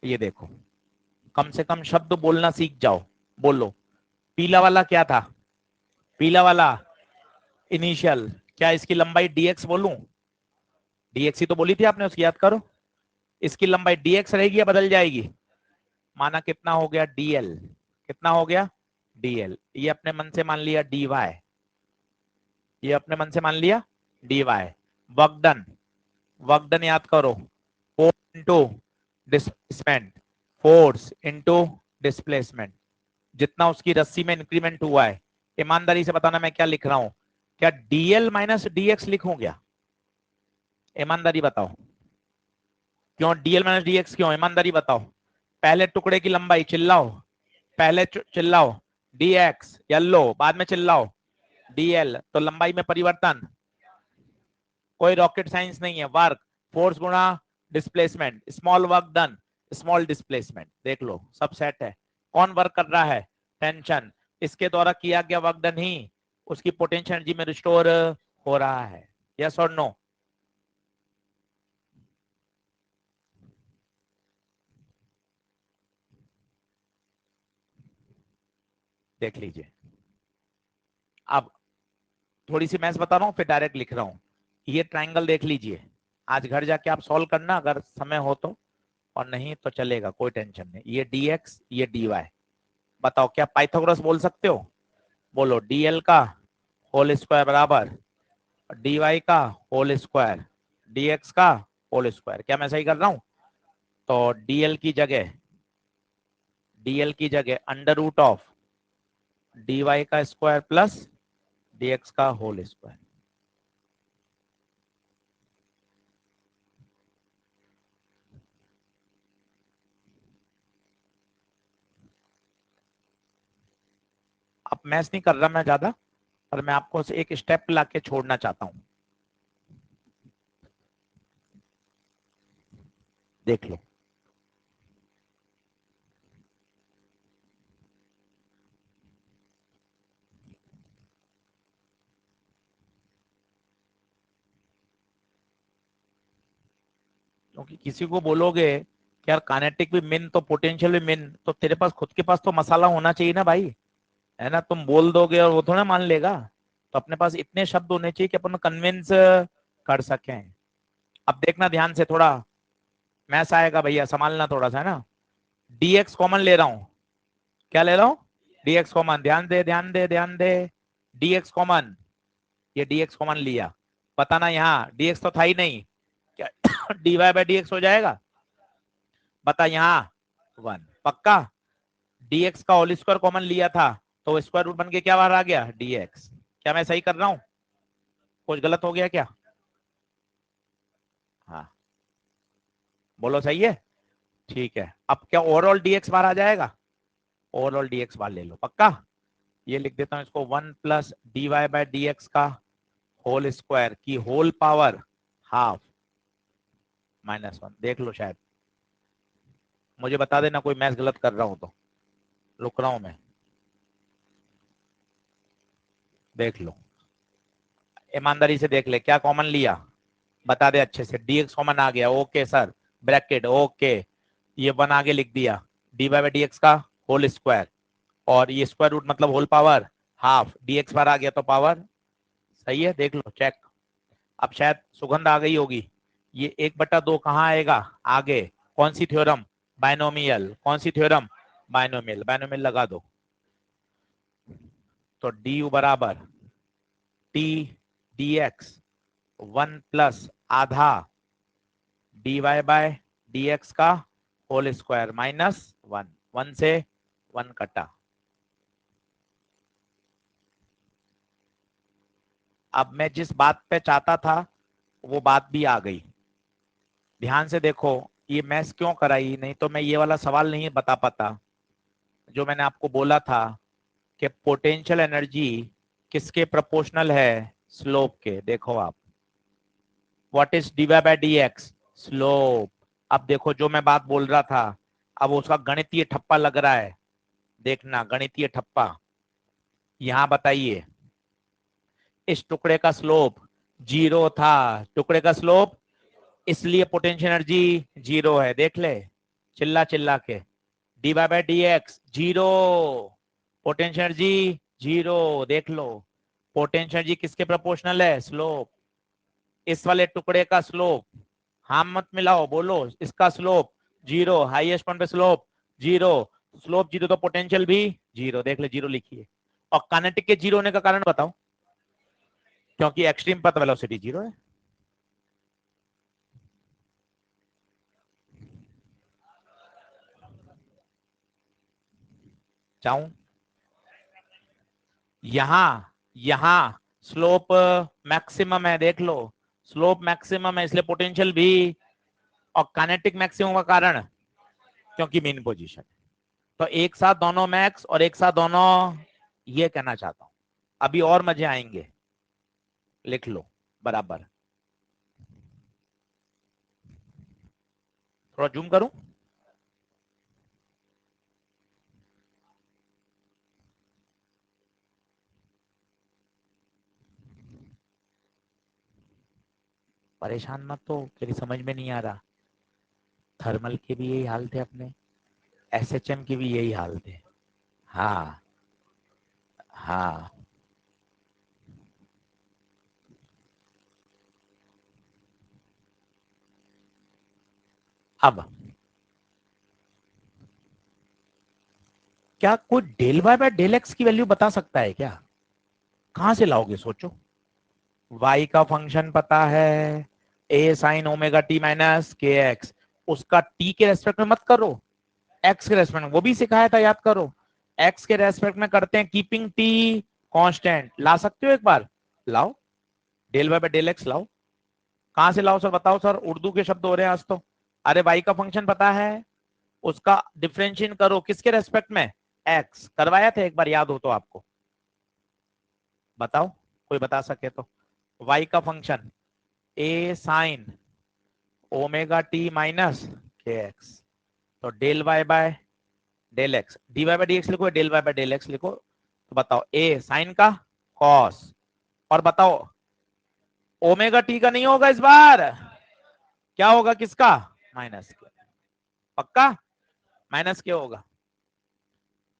Speaker 1: ये देखो, कम से कम शब्द बोलना सीख जाओ। बोलो, पीला वाला क्या था, पीला वाला इनिशियल, क्या इसकी लंबाई dx बोलूं? dx ही तो बोली थी आपने, उसकी याद करो। इसकी लंबाई dx रहेगी या बदल जाएगी? माना कितना हो गया dl, कितना हो गया dl। ये अपने मन से मान लिया dy, ये अपने मन से मान लिया dy। Work done, work done याद करो, force into displacement, force into displacement. जितना उसकी रस्सी में इंक्रीमेंट हुआ है, ईमानदारी से बताना मैं क्या लिख रहा हूं, क्या dl माइनस dx लिखूं क्या? ईमानदारी बताओ, क्यों dl माइनस dx क्यों, ईमानदारी बताओ। पहले टुकड़े की लंबाई, चिल्लाओ, पहले चिल्लाओ dx, येलो, बाद में चिल्लाओ dl, तो लंबाई में परिवर्तन। कोई रॉकेट साइंस नहीं है, वर्क, फोर्स गुणा displacement, small work done small displacement. देख लो सब सेट है। कौन वर्क कर रहा है, टेंशन, इसके द्वारा किया गया वर्क डन ही उसकी पोटेंशियल एनर्जी में रिस्टोर हो रहा है। यस और नो? देख लीजिए। अब थोड़ी सी मैथ्स बता रहा हूँ फिर डायरेक्ट लिख रहा हूँ। ये ट्राइंगल देख लीजिए, आज घर जाके आप सॉल्व करना अगर समय हो तो, और नहीं तो चलेगा, कोई टेंशन नहीं। ये dx ये dy, बताओ क्या पाइथागोरस बोल सकते हो? बोलो dl का होल स्क्वायर बराबर dy का होल स्क्वायर dx का होल स्क्वायर। क्या मैं सही कर रहा हूं? तो dl की जगह अंडर रूट ऑफ dy का स्क्वायर प्लस dx का होल स्क्वायर। अब मैथ नहीं कर रहा मैं ज्यादा, पर मैं आपको एक स्टेप लाके छोड़ना चाहता हूं। देख लो, क्योंकि किसी को बोलोगे कि यार काइनेटिक भी मिन तो पोटेंशियल भी मिन, तो तेरे पास खुद के पास तो मसाला होना चाहिए ना भाई, है ना। तुम बोल दोगे और वो थोड़ा मान लेगा। तो अपने पास इतने शब्द होने चाहिए कि अपन कन्विंस कर सकें। अब देखना ध्यान से, थोड़ा मैथ्स आएगा भैया, संभालना थोड़ा सा, है ना। dx कॉमन ले रहा हूं। क्या ले रहा हूं? dx common. ध्यान दे ध्यान दे ध्यान दे। dx कॉमन, ये dx कॉमन लिया। बताना यहाँ dx तो था ही नहीं, क्या dy बाई dx हो जाएगा? बता यहाँ 1 पक्का। dx का होल स्क्वायर कॉमन लिया था, तो स्क्वायर रूट बन के क्या बाहर आ गया? dx। क्या मैं सही कर रहा हूँ? कुछ गलत हो गया क्या? हाँ, बोलो सही है। ठीक है, अब क्या ओवरऑल dx बाहर आ जाएगा? ओवरऑल dx बाहर ले लो पक्का। ये लिख देता हूँ इसको 1 प्लस dy बाई dx का होल स्क्वायर की होल पावर हाफ -1। देख लो, शायद मुझे बता देना कोई मैथ गलत कर रहा हूं तो। रुक रहा हूं मैं, देख लो, ईमानदारी से देख ले क्या कॉमन लिया। बता दे अच्छे से। dx कॉमन आ गया, ओके सर, ब्रैकेट ओके। ये 1 आगे लिख दिया, dy बाई dx का होल स्क्वायर, और ये स्क्वायर रूट मतलब होल पावर हाफ, dx बार आ गया तो पावर। सही है, देख लो चेक। अब शायद सुगंध आ गई होगी। ये 1/2 कहाँ आएगा? आगे। कौन सी थ्योरम? बायनोमियल। कौन सी थ्योरम? बायनोमियल। बायनोमियल लगा दो। तो du बराबर t dx 1 प्लस आधा dy बाय dx का होल स्क्वायर -1। 1 से 1 कटा। अब मैं जिस बात पे चाहता था वो बात भी आ गई। ध्यान से देखो, ये मैथ्स क्यों कराई, नहीं तो मैं ये वाला सवाल नहीं बता पाता। जो मैंने आपको बोला था कि पोटेंशियल एनर्जी किसके प्रोपोर्शनल है? स्लोप के। देखो आप, what is dy by dx? Slope. अब देखो जो मैं बात बोल रहा था, अब उसका गणितीय ठप्पा लग रहा है। देखना गणितीय ठप्पा। यहां बताइए, इस टुकड़े का स्लोप 0 था। टुकड़े का स्लोप, इसलिए पोटेंशियल एनर्जी 0 है। देख ले, चिल्ला चिल्ला के। dy by dx 0, potential energy 0। देख लो, पोटेंशियल एनर्जी किसके प्रोपोर्शनल है? स्लोप। इस वाले टुकड़े का स्लोप, हाँ मत मिलाओ, बोलो इसका स्लोप 0, हाईएस्ट पॉइंट पे स्लोप 0। स्लोप 0 तो पोटेंशियल भी 0। देख ले, 0 लिखिए। और काइनेटिक के 0 होने का कारण बताओ? क्योंकि एक्सट्रीम पथ वेलोसिटी 0 है। चाहूं यहां, यहां स्लोप मैक्सिमम है, देख लो, स्लोप मैक्सिमम है, इसलिए पोटेंशियल भी। और काइनेटिक मैक्सिमम का कारण, क्योंकि मीन पोजीशन। तो एक साथ दोनों मैक्स और एक साथ दोनों, ये कहना चाहता हूं। अभी और मजे आएंगे, लिख लो बराबर। थोड़ा जूम करूं? परेशान मत हो, तेरी समझ में नहीं आ रहा। थर्मल के भी यही हाल थे अपने, एसएचएम के भी यही हाल थे। हाँ हाँ। अब क्या कोई del Y by del X की वैल्यू बता सकता है क्या? कहां से लाओगे सोचो। y का फंक्शन पता है a sine omega T minus K x, उसका t के रेस्पेक्ट में मत करो, x के रेस्पेक्ट में, वो भी सिखाया था याद करो। x के रेस्पेक्ट में करते हैं कीपिंग t कांस्टेंट। ला सकते हो एक बार? लाओ, del Y by del X लाओ। कहां से लाओ सर बताओ सर, उर्दू के शब्द हो रहे हैं आज तो। अरे y का फंक्शन पता है, उसका डिफरेंशिएट करो किसके रेस्पेक्ट में? x। करवाया था एक बार, याद हो तो आपको, बताओ कोई बता सके तो। y का function a sine omega T minus K X, तो del Y by del X, D Y by D X लिखो, del Y by del X लिखो। तो बताओ a साइन का कॉस, और बताओ ओमेगा टी का नहीं होगा इस बार, क्या होगा किसका? माइनस के। पक्का माइनस के होगा।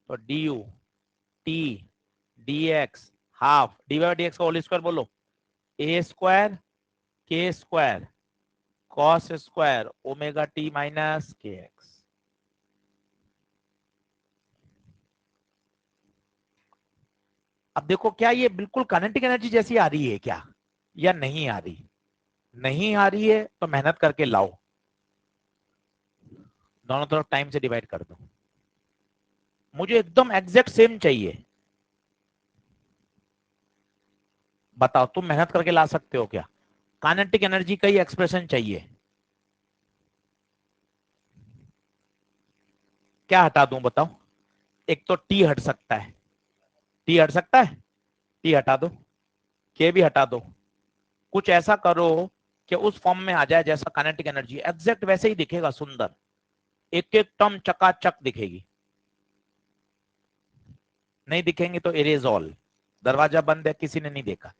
Speaker 1: तो D U T D X half D Y by D X का होल स्क्वायर बोलो, A square K square cos square omega T minus K X. अब देखो क्या ये बिल्कुल काइनेटिक एनर्जी जैसी आ रही है क्या, या नहीं आ रही? नहीं आ रही है तो मेहनत करके लाओ, दोनों तरफ टाइम से डिवाइड कर दो। मुझे एकदम एग्जैक्ट सेम चाहिए। बताओ तुम मेहनत करके ला सकते हो क्या? काइनेटिक एनर्जी का ही एक्सप्रेशन चाहिए। क्या हटा दूं बताओ? एक तो टी हट सकता है, टी हट सकता है, टी हटा दो, के भी हटा दो, कुछ ऐसा करो कि उस फॉर्म में आ जाए जैसा काइनेटिक एनर्जी, एग्जैक्ट वैसे ही दिखेगा, सुंदर, एक एक टर्म चकाचक दिखेगी। नहीं दिखेंगे तो इरेज ऑल, दरवाजा बंद है, किसी ने नहीं देखा।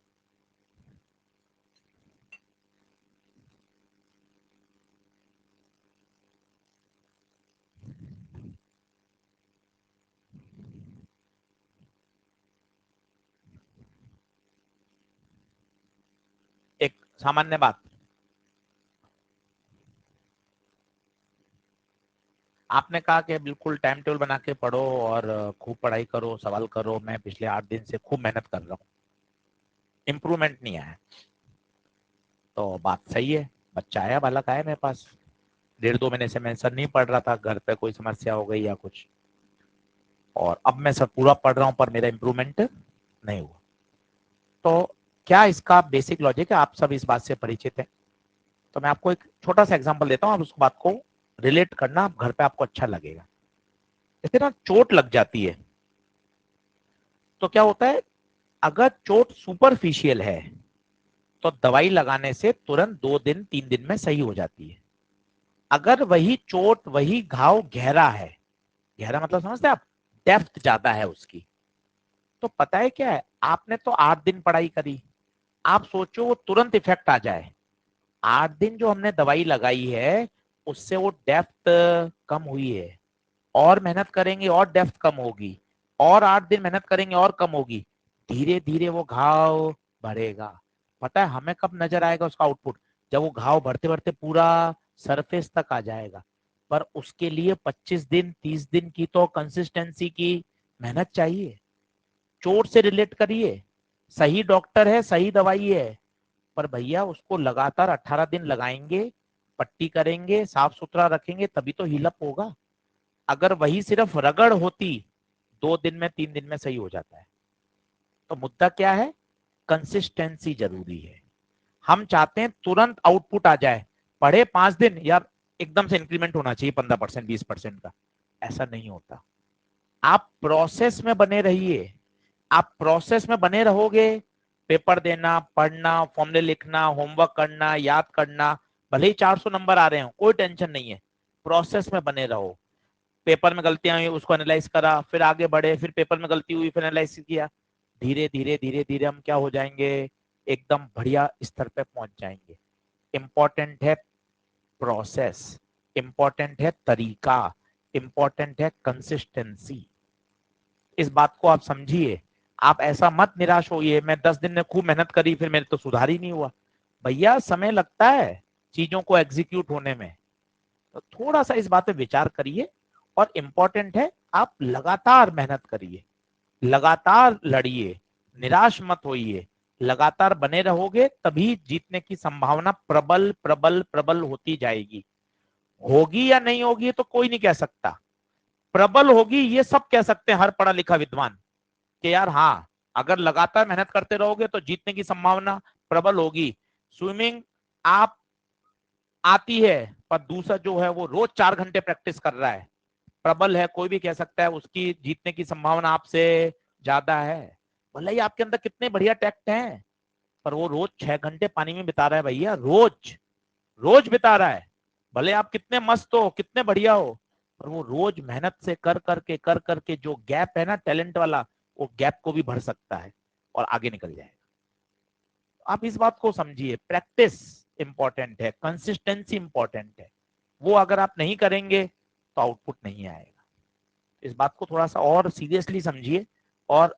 Speaker 1: एक सामान्य बात, आपने कहा कि बिल्कुल टाइम टेबल बना के पढ़ो और खूब पढ़ाई करो, सवाल करो। मैं पिछले 8 दिन से खूब मेहनत कर रहा हूँ, इम्प्रूवमेंट नहीं आया। तो बात सही है, बच्चा आया, बालक आया मेरे पास, 1.5-2 महीने से मैं सर नहीं पढ़ रहा था, घर पे कोई समस्या हो गई या कुछ, और अब मैं सर पूरा पढ़ रहा हूँ पर मेरा इम्प्रूवमेंट नहीं हुआ। तो क्या इसका बेसिक लॉजिक है, आप सब इस बात से परिचित है। तो मैं आपको एक छोटा सा एग्जांपल देता हूँ, आप उस बात को रिलेट करना, घर पे आपको अच्छा लगेगा। जैसे ना चोट लग जाती है तो क्या होता है, अगर चोट सुपरफिशियल है तो दवाई लगाने से तुरंत 2 दिन 3 दिन में सही हो जाती है। अगर वही चोट वही घाव गहरा है, गहरा मतलब समझते हैं आप, डेप्थ ज्यादा है उसकी, तो पता है क्या है, आपने तो 8 दिन पढ़ाई करी, आप सोचो वो तुरंत इफेक्ट आ जाए। 8 दिन जो हमने दवाई लगाई है उससे वो डेप्थ कम हुई है, और मेहनत करेंगे और डेप्थ कम होगी, और 8 दिन मेहनत करेंगे और कम होगी, धीरे धीरे वो घाव बढ़ेगा। पता है हमें कब नजर आएगा उसका आउटपुट? जब वो घाव बढ़ते बढ़ते पूरा सरफेस तक आ जाएगा। पर उसके लिए 25 दिन 30 दिन की तो कंसिस्टेंसी की मेहनत चाहिए। चोट से रिलेट करिए, सही डॉक्टर है सही दवाई है, पर भैया उसको लगातार 18 दिन लगाएंगे, पट्टी करेंगे, साफ सुथरा रखेंगे, तभी तो हीलअप होगा। अगर वही सिर्फ रगड़ होती, 2 दिन में 3 दिन में सही हो जाता है। तो मुद्दा क्या है, कंसिस्टेंसी जरूरी है। हम चाहते हैं तुरंत आउटपुट आ जाए, पढ़े 5 दिन यार एकदम से इंक्रीमेंट होना चाहिए 15% 20% का, ऐसा नहीं होता। आप प्रोसेस में बने रहिए, आप प्रोसेस में बने रहोगे, पेपर देना, पढ़ना, फॉर्मूले लिखना, होमवर्क करना, याद करना, भले ही 400 नंबर आ रहे हो कोई टेंशन नहीं है, प्रोसेस में बने रहो। पेपर में गलतियां हुई उसको एनालाइज करा, फिर आगे बढ़े, फिर पेपर में गलती हुई फिर एनालाइज किया, धीरे धीरे धीरे धीरे हम क्या हो जाएंगे, एकदम बढ़िया स्तर पे पहुंच जाएंगे। इंपॉर्टेंट है प्रोसेस, इंपॉर्टेंट है तरीका, इंपॉर्टेंट है कंसिस्टेंसी। इस बात को आप समझिए। आप ऐसा मत निराश होइए, मैं 10 दिन में खूब मेहनत करी फिर मेरे तो सुधार ही नहीं हुआ। भैया समय लगता है चीजों को एग्जीक्यूट होने में, तो थोड़ा सा इस बात पे विचार करिए। और इम्पोर्टेंट है आप लगातार मेहनत करिए, लगातार लड़िए, निराश मत होइए, लगातार बने रहोगे तभी जीतने की संभावना प्रबल प्रबल प्रबल होती जाएगी। होगी या नहीं होगी तो कोई नहीं कह सकता, प्रबल होगी ये सब कह सकते हैं हर पढ़ा लिखा विद्वान, कि यार हाँ अगर लगातार मेहनत करते रहोगे तो जीतने की संभावना प्रबल होगी। स्विमिंग आप आती है, पर दूसरा जो है वो रोज 4 घंटे प्रैक्टिस कर रहा है, प्रबल है, कोई भी कह सकता है उसकी जीतने की संभावना आपसे ज्यादा है। भले ही आपके अंदर कितने बढ़िया टैक्ट हैं, पर वो रोज 6 घंटे पानी में बिता रहा है भैया, रोज रोज बिता रहा है। भले आप कितने मस्त हो, कितने बढ़िया हो, पर वो रोज मेहनत से कर करके जो गैप है ना टैलेंट वाला, वो गैप को भी भर सकता है और आगे निकल जाएगा। आप इस बात को समझिए, प्रैक्टिस इंपॉर्टेंट है, कंसिस्टेंसी इंपॉर्टेंट है, वो अगर आप नहीं करेंगे तो आउटपुट नहीं आएगा। इस बात को थोड़ा सा और सीरियसली समझिए और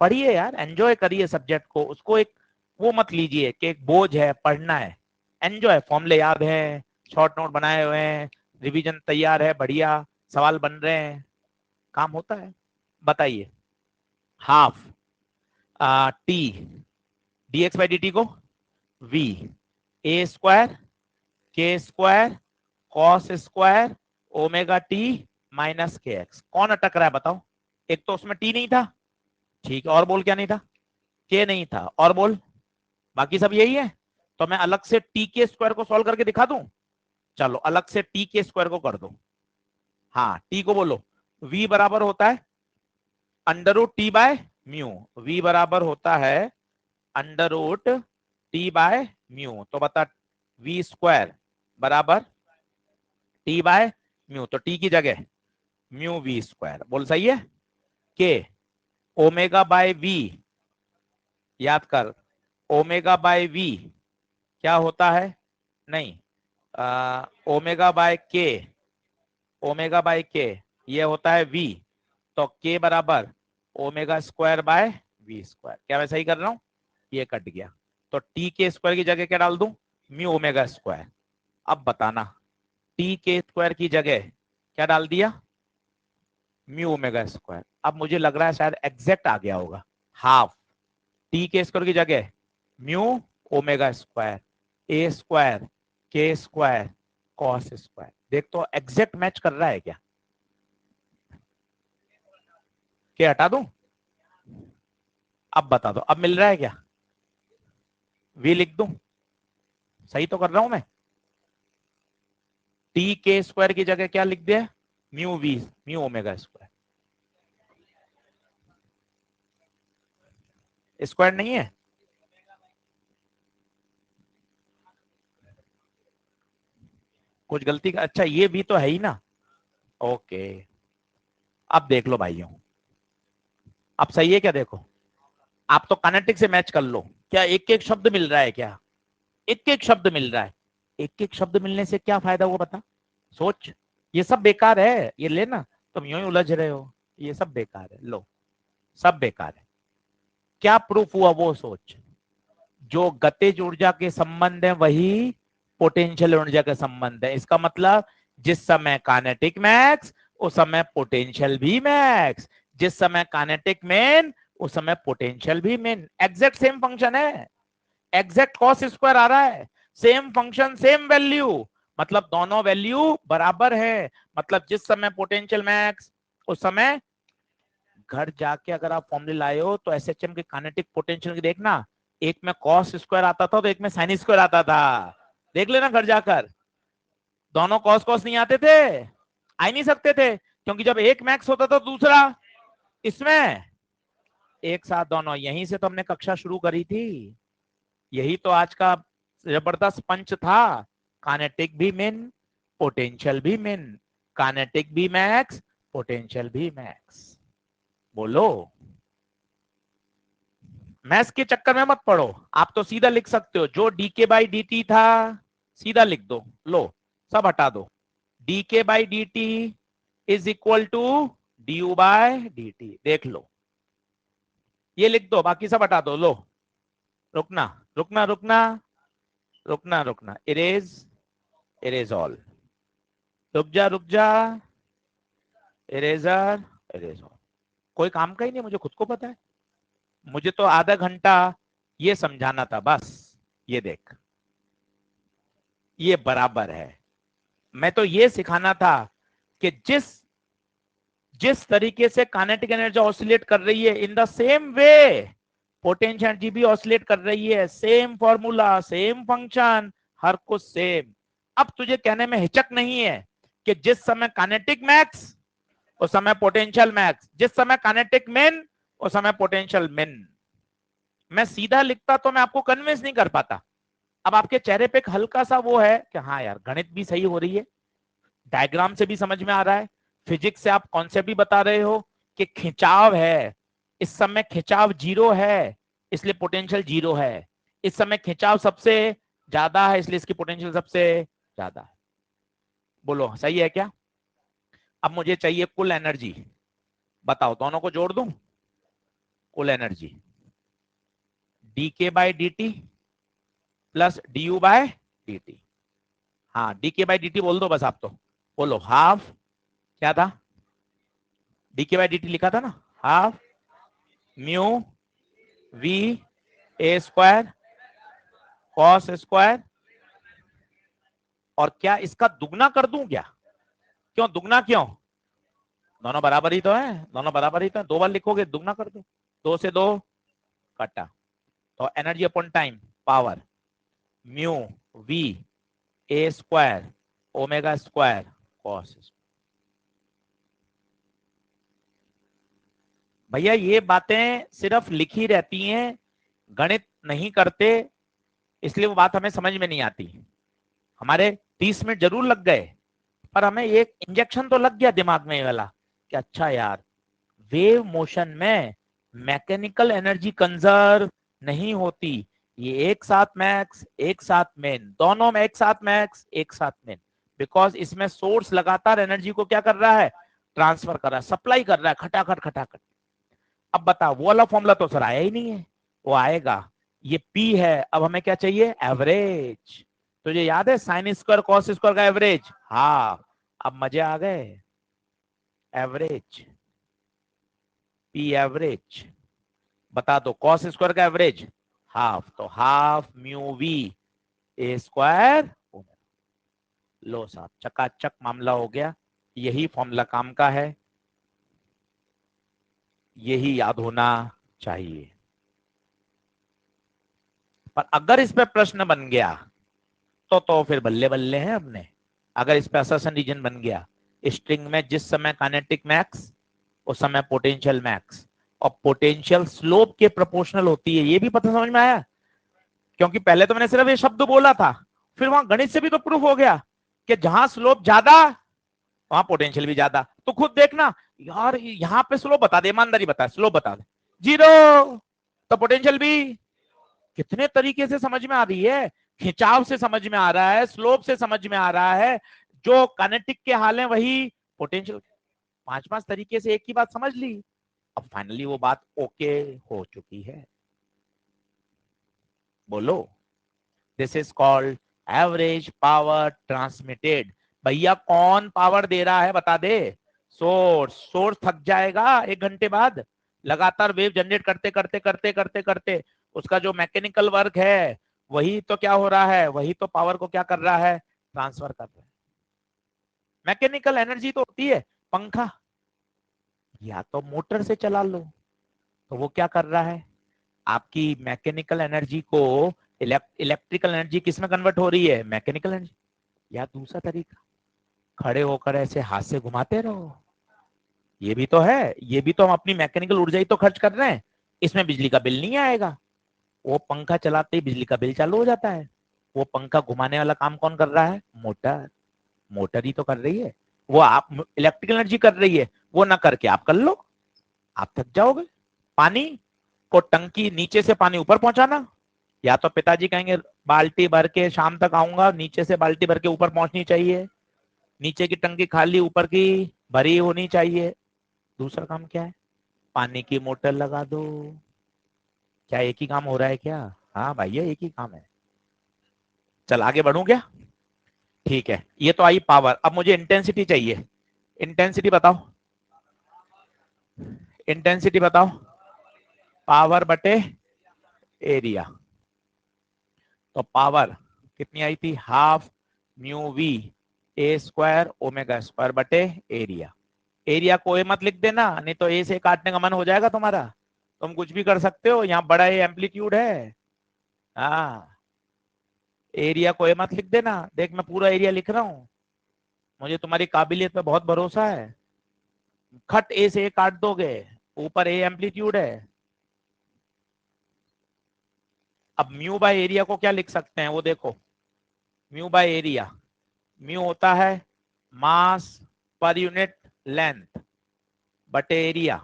Speaker 1: पढ़िए यार, एंजॉय करिए सब्जेक्ट को, उसको एक वो मत लीजिए कि एक बोझ है, पढ़ना है। एंजॉय, फॉर्मूले याद है, शॉर्ट नोट बनाए हुए हैं, रिवीजन तैयार है, बढ़िया सवाल बन रहे हैं, काम होता है। बताइए, half T D x by D T को we A square K square cos square omega T minus K x. कौन अटक रहा है बताओ? एक तो उसमें टी नहीं था, ठीक है, और बोल क्या नहीं था? के नहीं था, और बोल बाकी सब यही है। तो मैं अलग से टी के स्क्वायर को सॉल्व करके दिखा दूं? चलो अलग से टी के स्क्वायर को कर दो। हाँ टी को बोलो, v बराबर होता है under root T by mu, v बराबर होता है under root T by mu. तो बता v स्क्वायर बराबर टी बाय म्यू, तो टी की जगह म्यू वी स्क्वायर, बोल सही है। के ओमेगा बाय वी, याद कर, ओमेगा बाय वी क्या होता है? नहीं, omega by K, omega by K ये होता है वी, तो के बराबर omega square by V square. क्या मैं सही कर रहा हूं? ये कट गया, तो टी के स्क्वायर की जगह क्या डाल दूं? Mu omega square. अब बताना, टी के स्क्वायर की जगह क्या डाल दिया? Mu omega square. अब मुझे लग रहा है शायद एग्जैक्ट आ गया होगा। हाफ टी के स्क्वायर की जगह म्यू ओमेगा स्क्वायर ए square K square cos square. देख तो एग्जैक्ट मैच कर रहा है क्या? क्या हटा दूं? अब बता दो, अब मिल रहा है क्या? वी लिख दूं? सही तो कर रहा हूं मैं? टी के स्क्वायर की जगह क्या लिख दिया? Mu V, mu omega square. Square नहीं है? कुछ गलती का, अच्छा ये भी तो है ही ना। ओके, अब देख लो भाइयों, अब सही है क्या? देखो, आप तो कानेटिक से मैच कर लो, क्या एक एक शब्द मिल रहा है क्या? एक एक शब्द मिल रहा है। एक एक शब्द मिलने से क्या फायदा हुआ बता? सोच, ये सब बेकार है, ये लेना, तुम यूं ही उलझ रहे हो, ये सब बेकार है, लो सब बेकार है। क्या प्रूफ हुआ वो सोच। जो गतिज ऊर्जा के संबंध है वही पोटेंशियल ऊर्जा के संबंध है। इसका मतलब जिस समय कानेटिक मैक्स उस समय पोटेंशियल भी मैक्स, जिस समय कानेटिक मेन उस समय पोटेंशियल भी मेन। एग्जैक्ट सेम फंक्शन है, एग्जैक्ट कॉस स्क्वायर आ रहा है, सेम फंक्शन सेम वैल्यू, मतलब दोनों वैल्यू बराबर है। मतलब जिस समय पोटेंशियल मैक्स उस समय, घर जाके अगर आप फॉर्मूले लाए हो तो एसएचएम के काइनेटिक पोटेंशियल की देखना, एक में कॉस स्क्वायर आता था तो एक में साइन स्क्वायर आता था। देख लेना घर जाकर, दोनों कॉस कॉस नहीं आते थे, आ ही नहीं सकते थे, क्योंकि जब एक मैक्स होता था दूसरा इसमें एक साथ दोनों। यहीं से तो हमने कक्षा शुरू करी थी, यही तो आज का जबरदस्त पंच था। कानेटिक भी मेन, पोटेंशियल भी मेन, कानेटिक भी मैक्स, पोटेंशियल भी मैक्स। बोलो, मैथ्स के चक्कर में मत पड़ो, आप तो सीधा लिख सकते हो जो D K by D T था, सीधा लिख दो, लो सब हटा दो। D K by D T is equal to D U by D T, देख लो, ये लिख दो, बाकी सब हटा दो, लो। रुकना रुकना रुकना रुकना रुकना, इरेज, इरेज ऑल। रुक जा रुक जा, इरेजर, इरेजर कोई काम का ही नहीं, मुझे खुद को पता है। मुझे तो आधा घंटा ये समझाना था बस। ये देख, ये बराबर है। मैं तो ये सिखाना था कि जिस जिस तरीके से काइनेटिक एनर्जी ऑसिलेट कर रही है, in the same way potential energy भी ऑसिलेट कर रही है। सेम फॉर्मूला, सेम फंक्शन, हर कुछ सेम। अब तुझे कहने में हिचक नहीं है कि जिस समय काइनेटिक मैक्स उस समय पोटेंशियल मैक्स, जिस समय काइनेटिक मिन उस समय पोटेंशियल मिन। मैं सीधा लिखता तो मैं आपको कन्विंस नहीं कर पाता। अब आपके चेहरे पे एक हल्का सा वो है कि हाँ यार, गणित भी सही हो रही है, डायग्राम से भी समझ में आ रहा है, फिजिक्स से आप कॉन्सेप्ट भी बता रहे हो कि खिंचाव है, इस समय खिंचाव जीरो है इसलिए पोटेंशियल जीरो है, इस समय खिंचाव सबसे ज्यादा है इसलिए इसकी पोटेंशियल सबसे ज्यादा है। बोलो सही है क्या? अब मुझे चाहिए कुल एनर्जी। बताओ, दोनों को जोड़ दूं? कुल energy D K by D T plus D U by D T. हाँ, D K by D T बोल दो बस आप तो। बोलो हाफ, क्या था? D K by D T लिखा था ना, half mu V A square cos square. और क्या इसका दुगना कर दूं क्या? क्यों दुगना क्यों? दोनों बराबर ही तो है, दोनों बराबर ही तो है। दो बार लिखोगे दुगना कर दो, दो से दो कटा। तो energy upon time power mu V A square omega square cos. भैया ये बातें सिर्फ लिखी रहती हैं, गणित नहीं करते, इसलिए वो बात हमें समझ में नहीं आती। हमारे 30 मिनट जरूर लग गए, पर हमें एक इंजेक्शन तो लग गया दिमाग में वाला कि अच्छा यार, वेव मोशन में मैकेनिकल एनर्जी कंजर्व नहीं होती। ये एक साथ मैक्स एक साथ मेन, दोनों में एक साथ मैक्स एक साथ मेन, बिकॉज इसमें सोर्स लगातार एनर्जी को क्या कर रहा है? ट्रांसफर कर रहा है, सप्लाई कर रहा है, खटाखट खटाखट। अब बता, वो वाला फॉर्मूला तो सर आया ही नहीं है, वो आएगा। ये पी है, अब हमें क्या चाहिए? एवरेज। तुझे याद है साइन स्क्वायर कॉस स्क्वायर का एवरेज? हाँ, अब मजे आ गए। Average, P average. बता दो कॉस स्क्वायर का एवरेज हाफ, तो half mu V A square. लो साहब, चकाचक मामला हो गया। यही फॉर्मूला काम का है, यही याद होना चाहिए। पर अगर इस पे प्रश्न बन गया तो फिर बल्ले बल्ले हैं अपने। अगर इस पे असर्शन रीजन बन गया, स्ट्रिंग में जिस समय काइनेटिक मैक्स उस समय पोटेंशियल मैक्स, और पोटेंशियल स्लोप के प्रोपोर्शनल होती है, ये भी पता समझ में आया? क्योंकि पहले तो मैंने सिर्फ ये शब्द बोला था, फिर वहां गणित से भी तो प्रूफ हो गया कि जहां स्लोप ज्यादा वहां पोटेंशियल भी ज्यादा। तो खुद देखना यार, यहाँ पे स्लोप बता दे, ईमानदारी बता, स्लोप बता दे जीरो, तो पोटेंशियल भी। कितने तरीके से समझ में आ रही है, खिंचाव से समझ में आ रहा है, स्लोप से समझ में आ रहा है, जो काइनेटिक के हाल है वही पोटेंशियल। पांच पांच तरीके से एक ही बात समझ ली। अब फाइनली वो बात ओके हो चुकी है। बोलो, this is called average power transmitted. भैया कौन पावर दे रहा है बता दे? सोर्स। सोर्स थक जाएगा एक घंटे बाद, लगातार वेव जनरेट करते करते करते करते करते उसका जो मैकेनिकल वर्क है वही तो क्या हो रहा है, वही तो पावर को क्या कर रहा है? ट्रांसफर कर रहा है। मैकेनिकल एनर्जी तो होती है पंखा, या तो मोटर से चला लो, तो वो क्या कर रहा है? आपकी मैकेनिकल एनर्जी को इलेक्ट्रिकल एनर्जी किस में कन्वर्ट हो रही है? Mechanical energy. या दूसरा तरीका, खड़े होकर ऐसे हाथ से घुमाते रहो, ये भी तो है, ये भी तो हम अपनी मैकेनिकल ऊर्जा ही तो खर्च कर रहे हैं, इसमें बिजली का बिल नहीं आएगा। वो पंखा चलाते ही बिजली का बिल चालू हो जाता है। वो पंखा घुमाने वाला काम कौन कर रहा है? मोटर। मोटर ही तो कर रही है, वो आप इलेक्ट्रिकल एनर्जी कर रही है, वो ना करके आप कर लो, आप थक जाओगे। पानी को टंकी नीचे से पानी ऊपर पहुंचाना, या तो पिताजी कहेंगे बाल्टी भर के शाम तक आऊंगा, नीचे से बाल्टी भर के ऊपर पहुंचनी चाहिए, नीचे की टंकी खाली ऊपर की भरी होनी चाहिए। दूसरा काम क्या है? पानी की मोटर लगा दो। क्या एक ही काम हो रहा है क्या? हाँ भैया एक ही काम है। चल आगे बढ़ूं क्या? ठीक है, ये तो आई पावर। अब मुझे इंटेंसिटी चाहिए। इंटेंसिटी बताओ। इंटेंसिटी बताओ, पावर बटे एरिया। तो पावर कितनी आई थी, half mu V A square omega square बटे एरिया। एरिया को ए मत लिख देना, नहीं तो ए से काटने का मन हो जाएगा तुम्हारा, तुम कुछ भी कर सकते हो, यहाँ बड़ा ए एम्पलीट्यूड है। हाँ, एरिया को ए मत लिख देना, देख मैं पूरा एरिया लिख रहा हूँ, मुझे तुम्हारी काबिलियत पे बहुत भरोसा है। खट ए से ए काट दोगे, ऊपर ए एम्पलीट्यूड है। अब म्यू बाय एरिया को क्या लिख सकते हैं वो देखो, म्यू बाय एरिया, म्यू होता है मास पर यूनिट लेंथ बटे एरिया,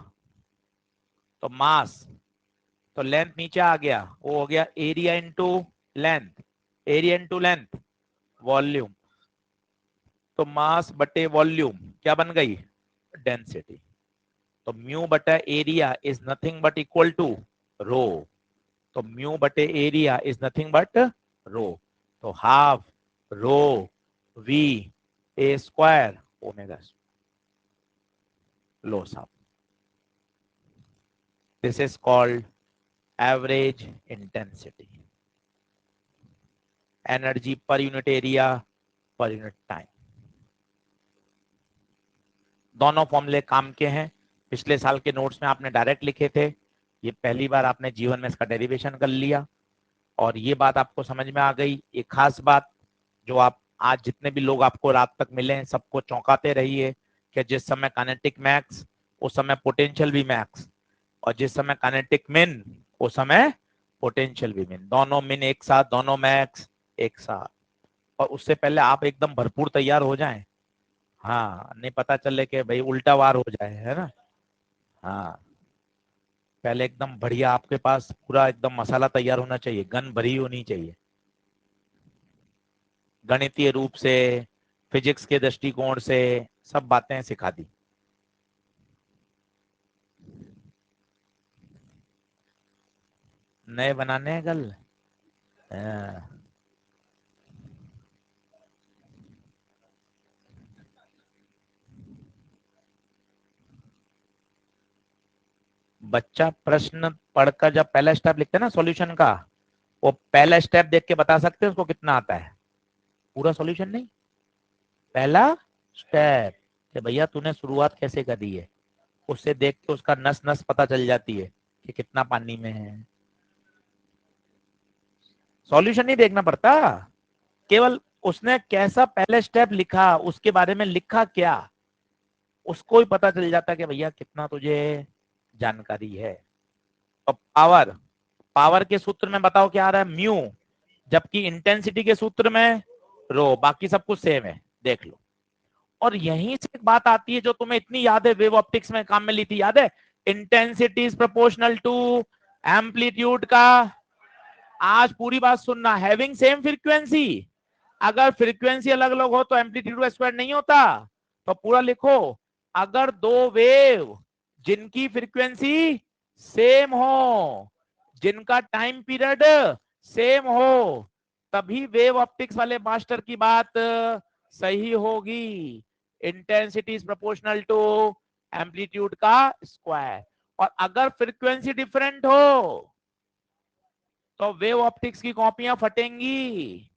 Speaker 1: तो मास, तो लेंथ नीचे आ गया, वो हो गया area into length, area into length volume, तो मास बटे वॉल्यूम क्या बन गई, डेंसिटी। तो म्यू बटा area is nothing but equal to rho, तो म्यू बटे area is nothing but rho, तो half rho V A square omega. लो साहब, this is called average intensity, energy per unit area per unit time. दोनों फॉर्मूले काम के हैं, पिछले साल के नोट्स में आपने डायरेक्ट लिखे थे, ये पहली बार आपने जीवन में इसका डेरिवेशन कर लिया, और ये बात आपको समझ में आ गई। एक खास बात जो आप आज जितने भी लोग आपको रात तक मिले हैं सबको चौंकाते रहिए कि जिस समय काइनेटिक मैक्स उस समय पोटेंशियल भी मैक्स, और जिस समय काइनेटिक मिन उस समय पोटेंशियल भी मिन, दोनों मिन एक साथ, दोनों मैक्स एक साथ। और उससे पहले आप एकदम भरपूर तैयार हो जाएं, हाँ, नहीं पता चले कि भाई उल्टा वार हो जाए, है ना। हाँ, पहले एकदम बढ़िया आपके पास पूरा एकदम मसाला तैयार होना चाहिए, गन भरी होनी चाहिए, गणितीय रूप से, फिजिक्स के दृष्टिकोण से सब बातें सिखा दी। नए बनाने हैं कल। हाँ। बच्चा प्रश्न पढ़कर जब पहला स्टेप लिखते हैं ना सॉल्यूशन का, वो पहला स्टेप देख के बता सकते हैं उसको कितना आता है, पूरा सॉल्यूशन नहीं, पहला स्टेप कि भैया तूने शुरुआत कैसे करी है, उससे देख के उसका नस नस पता चल जाती है कि कितना पानी में है। सॉल्यूशन नहीं देखना पड़ता, केवल उसने कैसा पहले स्टेप लिखा, उसके बारे में लिखा क्या, उसको ही पता चल जाता है कि भैया कितना तुझे जानकारी है। और पावर, पावर के सूत्र में बताओ क्या आ रहा है, म्यू, जबकि इंटेंसिटी के सूत्र में रो, बाकी सब कुछ सेम है, देख लो। और यहीं से एक बात आती है जो तुम्हें इतनी याद है, वेव ऑप्टिक्स में काम में ली थी, याद है, intensity is proportional to amplitude का, आज पूरी बात सुनना, हैविंग सेम फ्रीक्वेंसी, अगर फ्रीक्वेंसी अलग अलग हो तो एम्पलीट्यूड का स्क्वायर नहीं होता, तो पूरा लिखो, अगर दो वेव जिनकी फ्रीक्वेंसी सेम हो, जिनका टाइम पीरियड सेम हो, तभी वेव ऑप्टिक्स वाले मास्टर की बात सही होगी। Intensity is proportional to amplitude का स्क्वायर, और अगर फ्रीक्वेंसी डिफरेंट हो तो वेव ऑप्टिक्स की कॉपियां फटेंगी,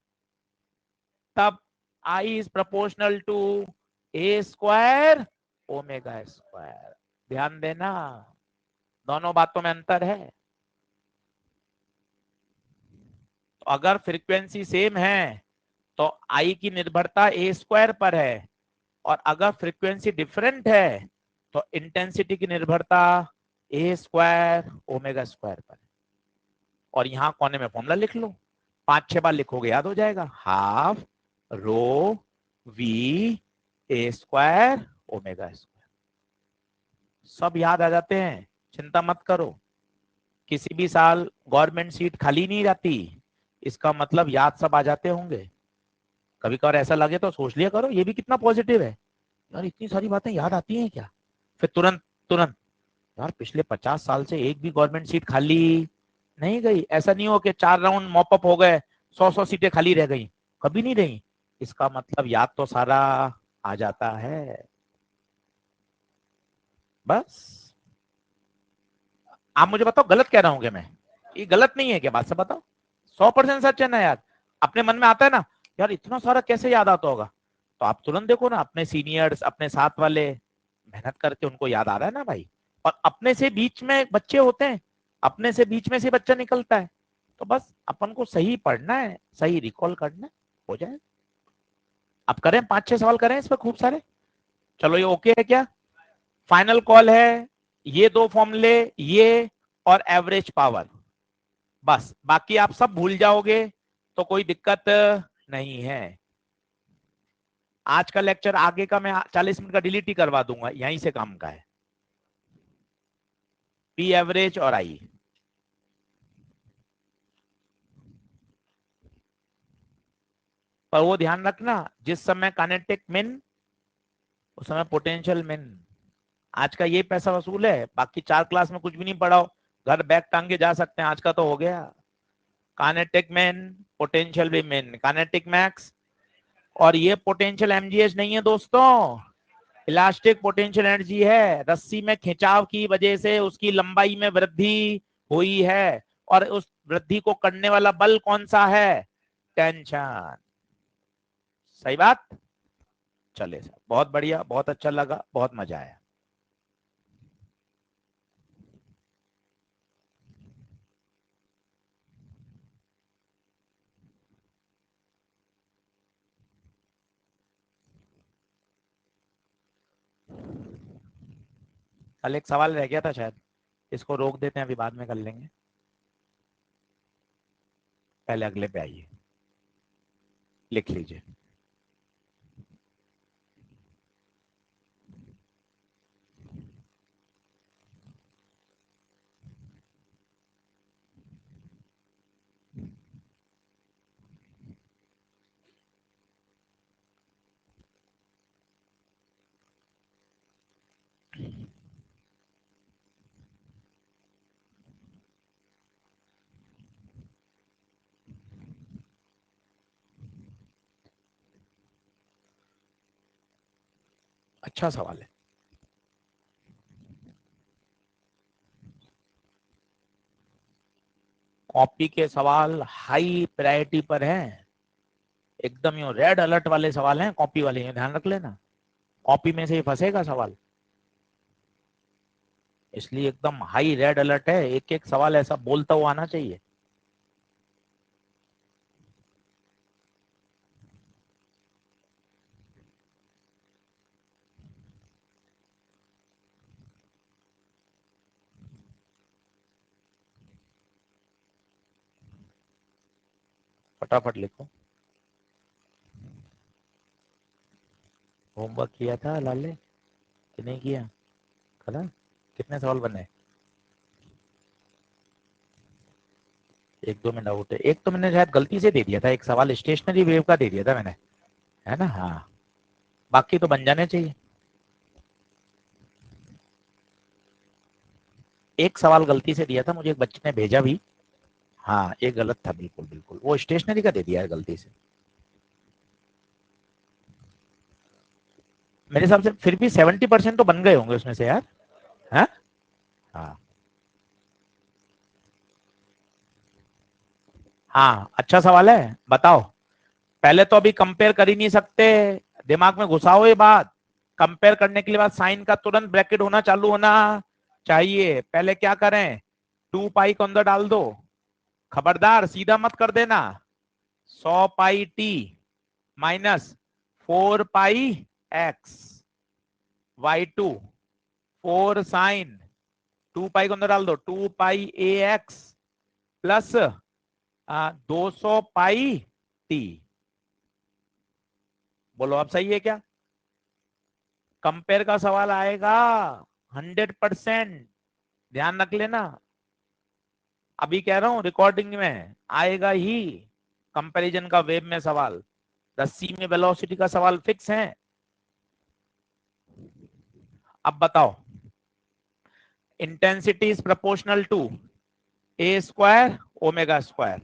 Speaker 1: तब I is proportional to A square omega square. ध्यान देना, दोनों बातों में अंतर है। तो अगर फ्रीक्वेंसी सेम है तो आई की निर्भरता ए स्क्वायर पर है, और अगर फ्रीक्वेंसी डिफरेंट है तो इंटेंसिटी की निर्भरता ए स्क्वायर ओमेगा स्क्वायर पर। और यहां कोने में फॉर्मूला लिख लो, 5-6 बार लिखोगे याद हो जाएगा, half rho V A square omega square, सब याद आ जाते हैं, चिंता मत करो। किसी भी साल गवर्नमेंट सीट खाली नहीं जाती, इसका मतलब याद सब आ जाते होंगे। कभी कभार ऐसा लगे तो सोच लिया करो, ये भी कितना पॉजिटिव है, यार इतनी सारी बातें याद आती हैं क्या, फिर तुरंत तुरंत, यार पिछले 50 साल से एक भी गवर्नमेंट सीट खाली नहीं गई, ऐसा नहीं हो कि 4 राउंड मॉपअप हो गए, 100 सीटें खाली रह गई, कभी नहीं रही, इसका मतलब याद तो सारा आ जाता है। बस आप मुझे बताओ गलत कह रहा हूं क्या मैं? ये गलत नहीं है क्या? बात से बताओ। 100% सच है ना यार। अपने मन में आता है ना यार इतना सारा कैसे याद आता होगा, तो आप तुरंत देखो ना अपने सीनियर्स, अपने साथ वाले मेहनत करके उनको याद आ रहा है ना भाई। और अपने से बीच में बच्चे होते हैं, अपने से बीच में से बच्चा निकलता है, तो बस अपन को सही पढ़ना है, सही रिकॉल करना है, हो जाए। अब करें 5-6 सवाल करें इस पर खूब सारे। चलो ये ओके है क्या? फाइनल कॉल है। ये दो फॉर्मूले, ये और एवरेज पावर, बस बाकी आप सब भूल जाओगे तो कोई दिक्कत नहीं है। आज का लेक्चर आगे का मैं 40 मिनट का डिलीट ही करवा दूंगा, यहीं से काम का है। पी एवरेज और आई, पर वो ध्यान रखना जिस समय काइनेटिक मिन उस समय पोटेंशियल मिन। आज का ये पैसा वसूल है, बाकी 4 क्लास में कुछ भी नहीं पढ़ाओ, घर बैग टांग के जा सकते हैं। आज का तो हो गया काइनेटिक मिन, पोटेंशियल भी मिन, काइनेटिक मैक्स। और ये पोटेंशियल एमजीएच नहीं है दोस्तों, इलास्टिक पोटेंशियल एनर्जी है। रस्सी में खिंचाव की वजह से उसकी लंबाई में वृद्धि हुई है, और उस वृद्धि को करने वाला बल कौन सा है? टेंशन। सही बात। चले सर, बहुत बढ़िया, बहुत अच्छा लगा, बहुत मजा आया। कल एक सवाल रह गया था शायद, इसको रोक देते हैं, अभी बाद में कर लेंगे, पहले अगले पे आइए, लिख लीजिए। अच्छा सवाल है। कॉपी के सवाल हाई प्रायोरिटी पर हैं, एकदम यो रेड अलर्ट वाले सवाल हैं कॉपी वाले, ये ध्यान रख लेना, कॉपी में से ही फंसेगा सवाल, इसलिए एकदम हाई रेड अलर्ट है। एक एक सवाल ऐसा बोलता हुआ आना चाहिए। फटाफट लिखो। होमवर्क किया था लाले कि नहीं किया? करा? कितने सवाल बने? एक दो में डाउट है, एक तो मैंने शायद गलती से दे दिया था, एक सवाल स्टेशनरी वेव का दे दिया था मैंने, है ना? हाँ, बाकी तो बन जाने चाहिए। एक सवाल गलती से दिया था मुझे, एक बच्चे ने भेजा भी, हाँ एक गलत था, बिल्कुल बिल्कुल, वो स्टेशनरी का दे दिया है गलती से। मेरे हिसाब से फिर भी 70% तो बन गए होंगे उसमें से यार, है? हाँ हाँ, अच्छा सवाल है, बताओ। पहले तो अभी कंपेयर कर ही नहीं सकते, दिमाग में घुसाओ ये बात। कंपेयर करने के लिए बाद साइन का तुरंत ब्रैकेट होना चालू होना चाहिए। पहले क्या करें, 2 पाई को अंदर डाल दो, खबरदार सीधा मत कर देना। 100 पाई टी माइनस 4 पाई एक्स, y2 4 साइन, 2 पाई को अंदर डाल दो, 2 पाई ए एक्स प्लस 200 पाई टी। बोलो अब सही है क्या? कंपेयर का सवाल आएगा 100%, ध्यान रख लेना। अभी कह रहा हूं रिकॉर्डिंग में आएगा ही कंपैरिजन का वेब में सवाल, रस्सी में वेलोसिटी का सवाल फिक्स है। अब बताओ, intensity is proportional to A square omega square,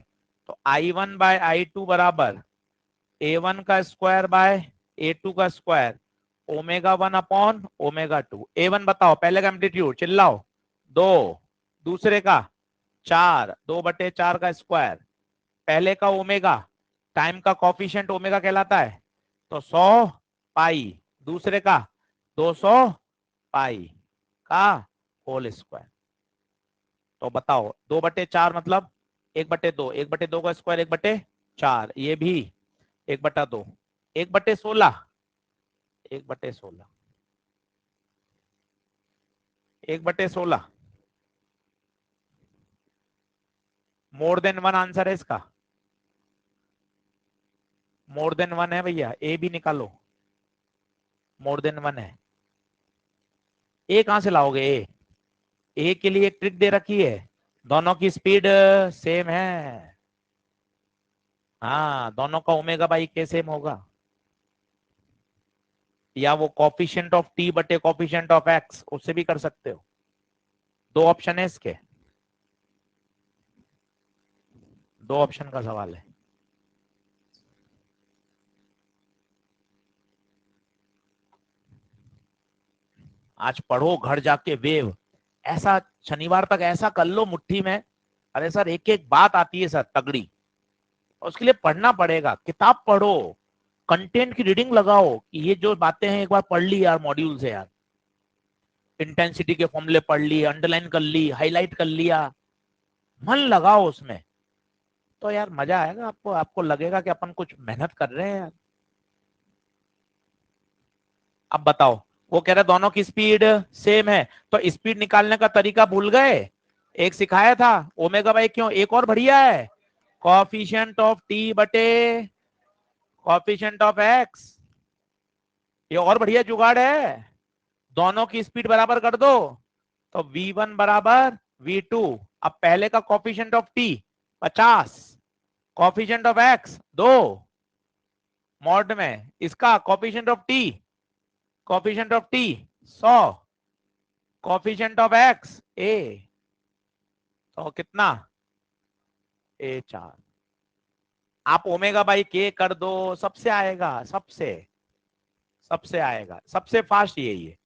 Speaker 1: तो I1/I2 बराबर A1 का स्क्वायर बाय A2 का स्क्वायर, ओमेगा 1/ओमेगा 2। A1 बताओ, पहले का एम्पलीट्यूड, चिल्लाओ। 2, दूसरे का 4, 2/4 का स्क्वायर, पहले का ओमेगा, टाइम का कॉफिशिएंट ओमेगा कहलाता है, तो 100 पाई, दूसरे का 200 पाई का होल स्क्वायर। तो बताओ 2/4 मतलब 1/2, 1/2 का स्क्वायर 1/4, ये भी 1/2, 1/16, 1/16, 1/16, मोर देन वन आंसर है इसका, मोर देन वन है भैया, ए भी निकालो, मोर देन वन है। ए कहां से लाओगे? ए के लिए एक ट्रिक दे रखी है, दोनों की स्पीड सेम है। हाँ, दोनों का ओमेगा बाई के सेम होगा, या वो कॉफिशिएंट ऑफ टी बटे कॉफिशिएंट ऑफ एक्स, उससे भी कर सकते हो। दो ऑप्शन है इसके, दो ऑप्शन का सवाल है। आज पढ़ो घर जाके वेव, ऐसा शनिवार तक ऐसा कर लो मुट्ठी में। अरे सर एक एक बात आती है सर तगड़ी, और उसके लिए पढ़ना पड़ेगा, किताब पढ़ो, कंटेंट की रीडिंग लगाओ कि ये जो बातें हैं एक बार पढ़ ली यार मॉड्यूल से यार, इंटेंसिटी के फॉर्मूले पढ़ ली, अंडरलाइन कर ली, हाईलाइट कर लिया, मन लगाओ उसमें, तो यार मजा आएगा आपको, आपको लगेगा कि अपन कुछ मेहनत कर रहे हैं यार। अब बताओ, वो कह रहे दोनों की स्पीड सेम है, तो स्पीड निकालने का तरीका भूल गए? एक सिखाया था, ओमेगा बाई क्यों, एक और बढ़िया है, कॉफिशिएंट ऑफ टी बटे कॉफिशिएंट ऑफ एक्स, ये और बढ़िया जुगाड़ है। दोनों की स्पीड बराबर कर दो, तो v1 बराबर v2। अब पहले का coefficient of T 50, coefficient of X 2, mod में इसका coefficient of T, coefficient of T 100, coefficient of X A, तो कितना A4। आप ओमेगा बाई के कर दो, सबसे आएगा, सबसे सबसे आएगा, सबसे फास्ट यही है।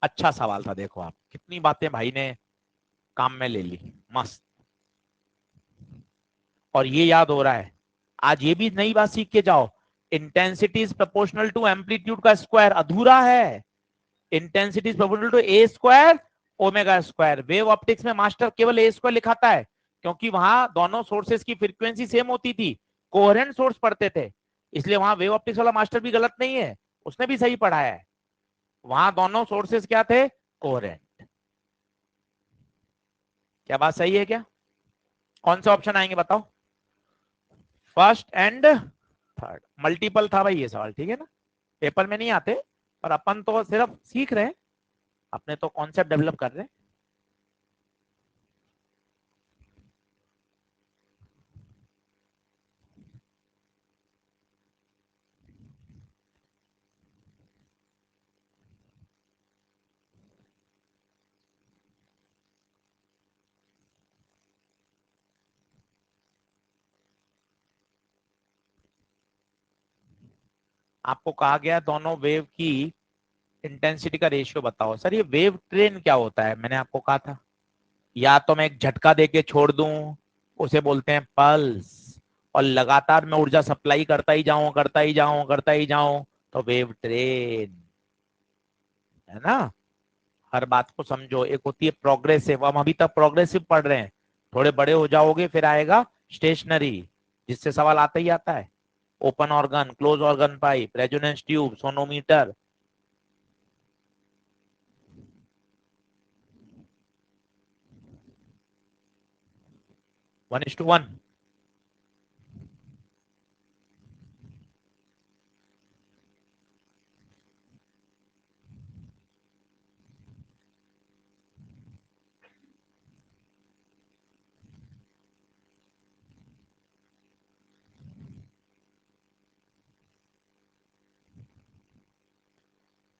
Speaker 1: अच्छा सवाल था, देखो आप कितनी बातें भाई ने काम में ले ली, मस्त। और ये याद हो रहा है, आज ये भी नई बात सीख के जाओ, intensity is proportional to amplitude का स्क्वायर अधूरा है, intensity is proportional to A square omega square. Wave optics में मास्टर केवल ए स्क्वायर लिखाता है, क्योंकि वहां दोनों सोर्सेस की फ्रीक्वेंसी सेम होती थी, कोहेरेंट सोर्स पढ़ते थे, इसलिए वहां वेव ऑप्टिक्स वाला मास्टर भी गलत नहीं है, उसने भी सही पढ़ाया है, वहां दोनों सोर्सेस क्या थे, कोहेरेंट। क्या बात सही है क्या? कौन से ऑप्शन आएंगे बताओ? फर्स्ट एंड थर्ड, मल्टीपल था भाई ये सवाल, ठीक है ना, पेपर में नहीं आते, पर अपन तो सिर्फ सीख रहे हैं, अपने तो कॉन्सेप्ट डेवलप कर रहे हैं। आपको कहा गया दोनों वेव की इंटेंसिटी का रेशियो बताओ। सर ये वेव ट्रेन क्या होता है, मैंने आपको कहा था, या तो मैं एक झटका देके छोड़ दूं, उसे बोलते हैं पल्स, और लगातार मैं ऊर्जा सप्लाई करता ही जाऊं, करता ही जाऊं, करता ही जाऊं, तो वेव ट्रेन है ना। हर बात को समझो, एक होती है प्रोग्रेसिव, हम अभी तक प्रोग्रेसिव पढ़ रहे हैं, थोड़े बड़े हो जाओगे फिर आएगा स्टेशनरी, जिससे सवाल आता ही आता है, open organ, close organ pipe, resonance tube, sonometer. 1:1।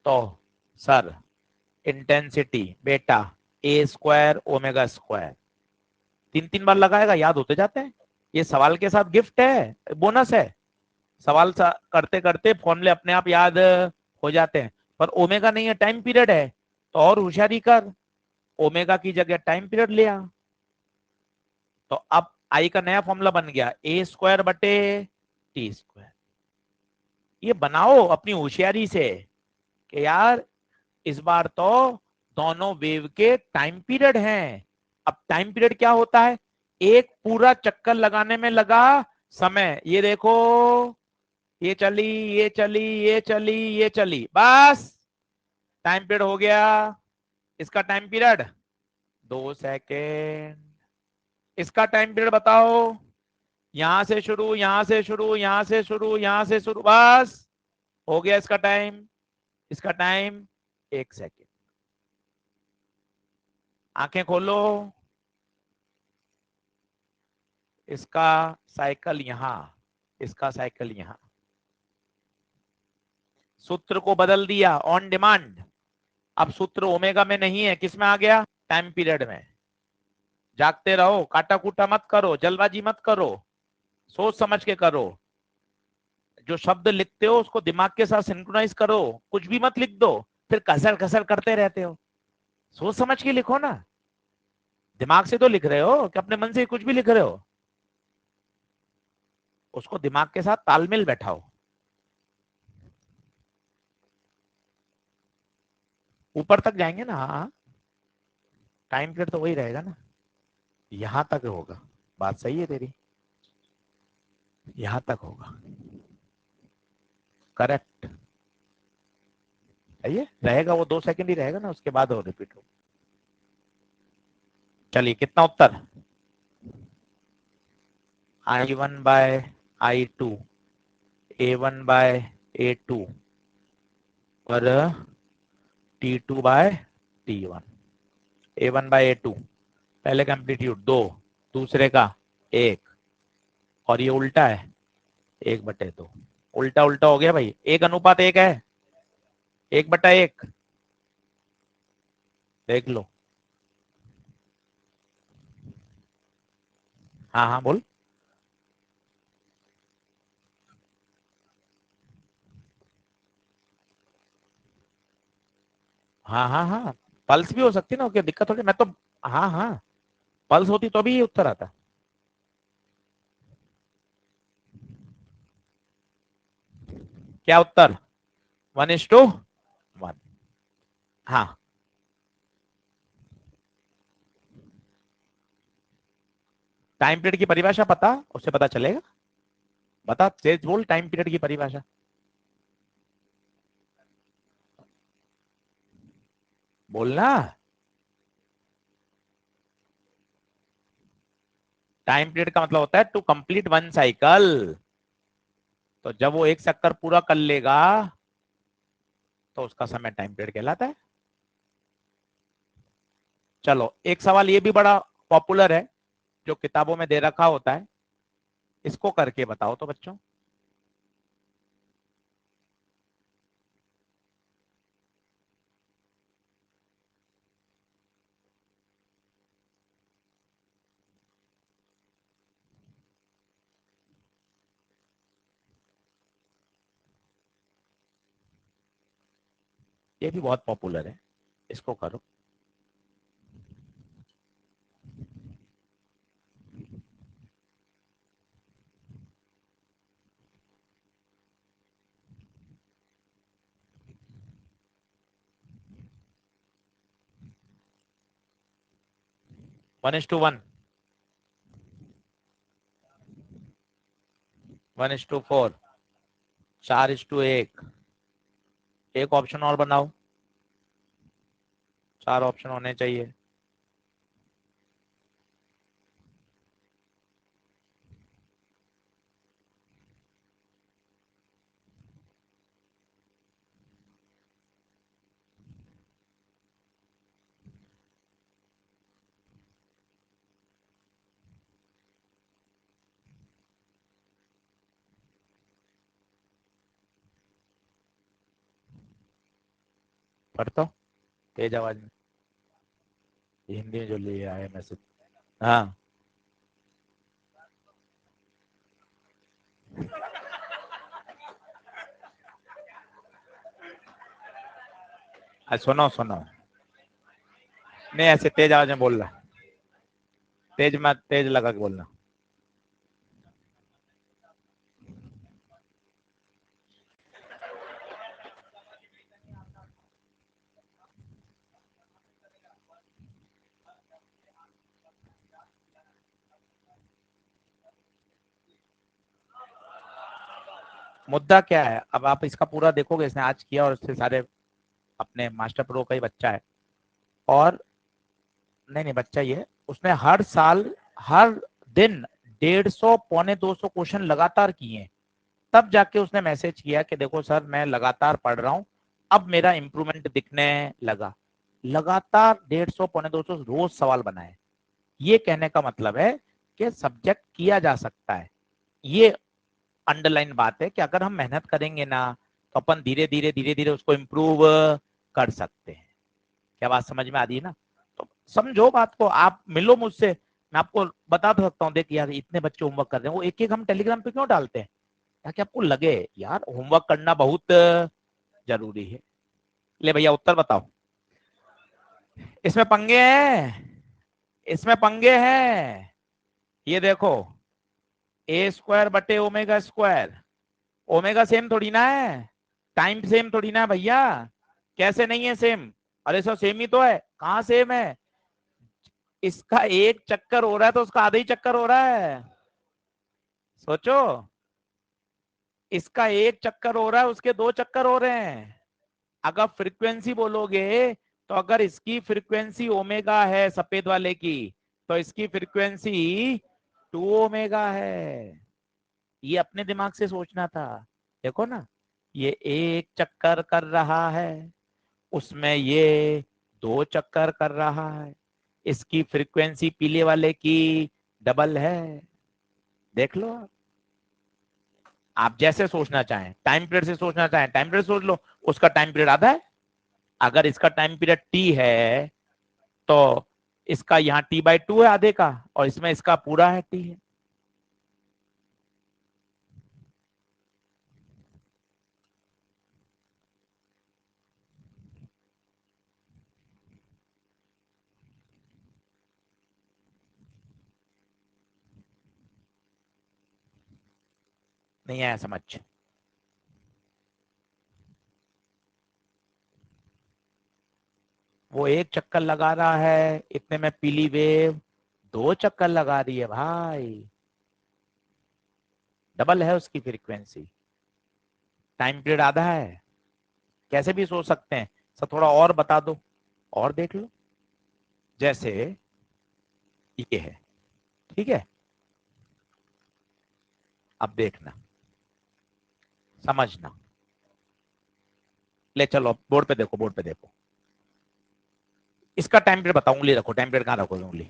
Speaker 1: तो सर इंटेंसिटी बेटा ए स्क्वायर ओमेगा स्क्वायर, 3 3 बार लगाएगा, याद होते जाते हैं, ये सवाल के साथ गिफ्ट है, बोनस है, सवाल करते करते फॉर्मूले अपने आप याद हो जाते हैं। पर ओमेगा नहीं है, टाइम पीरियड है, तो और होशियारी कर, ओमेगा की जगह टाइम पीरियड लिया, तो अब आई का नया फॉर्मूला बन गया ए स्क्वायर बटे टी स्क्वायर। ये बनाओ अपनी होशियारी से कि यार इस बार तो दोनों वेव के टाइम पीरियड हैं। अब टाइम पीरियड क्या होता है? एक पूरा चक्कर लगाने में लगा समय। ये देखो, ये चली, ये चली, ये चली, ये चली, बस टाइम पीरियड हो गया। इसका टाइम पीरियड 2 सेकेंड। इसका टाइम पीरियड बताओ, यहां से शुरू, यहां से शुरू, यहां से शुरू, यहां से शुरू, बस हो गया इसका टाइम। इसका टाइम 1 सेकेंड। आंखें खोलो, इसका साइकिल यहां, इसका साइकिल यहां। सूत्र को बदल दिया ऑन डिमांड। अब सूत्र ओमेगा में नहीं है, किस में आ गया? टाइम पीरियड में। जागते रहो, काटा कूटा मत करो, जल्दबाजी मत करो, सोच समझ के करो। जो शब्द लिखते हो उसको दिमाग के साथ सिंक्रोनाइज करो, कुछ भी मत लिख दो फिर कसर कसर करते रहते हो। सोच समझ के लिखो ना। दिमाग से तो लिख रहे हो कि अपने मन से कुछ भी लिख रहे हो? उसको दिमाग के साथ तालमेल बैठाओ। ऊपर तक जाएंगे ना? हाँ, टाइम पीरियड तो वही रहेगा ना, यहां तक होगा। बात सही है तेरी, यहां तक होगा। करेक्ट है, ये रहेगा वो 2 सेकंड ही रहेगा ना, उसके बाद और रिपीट हो। चलिए कितना उत्तर? I1/I2, A1/A2 और T2/T1। A1/A2 पहले का एम्पलीट्यूड 2, दूसरे का 1, और ये उल्टा है 1/2। उल्टा उल्टा हो गया भाई, 1:1 है, 1/1। देख लो। हाँ हाँ बोल। हाँ हाँ हाँ, पल्स भी हो सकती है ना, क्या दिक्कत होगी? मैं तो, हाँ हाँ, पल्स होती तो भी ये उत्तर आता। क्या उत्तर? 1:1। हाँ, टाइम पीरियड की परिभाषा पता, उससे पता चलेगा। बता, तेज बोल टाइम पीरियड की परिभाषा। बोलना। टाइम पीरियड का मतलब होता है टू कंप्लीट वन साइकिल। तो जब वो एक चक्कर पूरा कर लेगा तो उसका समय टाइम पीरियड कहलाता है। चलो एक सवाल ये भी बड़ा पॉपुलर है, जो किताबों में दे रखा होता है, इसको करके बताओ तो बच्चों। ये भी बहुत पॉपुलर है, इसको करो। One is to one, 1:4, 4:1। एक ऑप्शन और बनाओ, 4 ऑप्शन होने चाहिए। पढ़ता हूँ तेज आवाज में, ये हिंदी में जो लिया है मैसेज। हाँ, सुनो सुनो, नहीं ऐसे तेज आवाज में बोलना, तेज मत, तेज लगा के बोलना। मुद्दा क्या है, अब आप इसका पूरा देखोगे, इसने आज किया और इससे सारे अपने मास्टर प्रो का ही बच्चा है, और नहीं नहीं बच्चा ही है, उसने हर साल हर दिन 150 पौने 200 क्वेश्चन लगातार किए हैं। तब जाके उसने मैसेज किया कि देखो सर मैं लगातार पढ़ रहा हूँ, अब मेरा इंप्रूवमेंट दिखने लगा। लगातार 150 पौने 200 रोज सवाल बनाए। ये कहने का मतलब है कि सब्जेक्ट किया जा सकता है। ये अंडरलाइन बात है कि अगर हम मेहनत करेंगे ना तो अपन धीरे धीरे उसको इम्प्रूव कर सकते हैं। क्या बात समझ में आ रही है ना? तो समझो बात को, आप मिलो मुझसे, मैं आपको बता सकता हूँ, देख यार इतने बच्चे होमवर्क कर रहे हैं, वो एक एक हम टेलीग्राम पे क्यों डालते हैं, ताकि आपको लगे यार होमवर्क करना बहुत जरूरी है। ले भैया उत्तर बताओ। इसमें पंगे हैं, इसमें पंगे हैं। ये देखो, ए स्क्वायर बटे ओमेगा स्क्वायर, ओमेगा सेम थोड़ी ना है, टाइम सेम थोड़ी ना है भैया। कैसे नहीं है सेम? अरे सर सेम ही तो है, कहाँ सेम है? इसका एक चक्कर हो रहा है तो उसका आधा ही चक्कर हो रहा है। सोचो, इसका एक चक्कर हो रहा है, उसके दो चक्कर हो रहे हैं। अगर फ्रीक्वेंसी बोलोगे, तो अगर इसकी फ्रीक्वेंसी ओमेगा है सफेद वाले की, तो इसकी फ्रीक्वेंसी 2 ओमेगा है। ये अपने दिमाग से सोचना था। देखो ना, ये एक चक्कर कर रहा है, उसमें ये दो चक्कर कर रहा है, इसकी फ्रीक्वेंसी पीले वाले की डबल है। देख लो आप जैसे सोचना चाहें, टाइम पीरियड से सोचना चाहें टाइम पीरियड सोच लो, उसका टाइम पीरियड आधा है। अगर इसका टाइम पीरियड टी है तो इसका यहाँ t/2 है आधे का, और इसमें इसका पूरा है टी है। नहीं आया समझ? वो एक चक्कर लगा रहा है, इतने में पीली वेव दो चक्कर लगा रही है भाई, डबल है उसकी फ्रीक्वेंसी, टाइम पीरियड आधा है। कैसे भी सोच सकते हैं सर, थोड़ा और बता दो, और देख लो। जैसे ये है, ठीक है, अब देखना, समझना। ले चलो बोर्ड पे देखो, बोर्ड पे देखो, इसका टाइम पीरियड बताओ, उंगली रखो, टाइम पीरियड कहाँ रखोगे उंगली?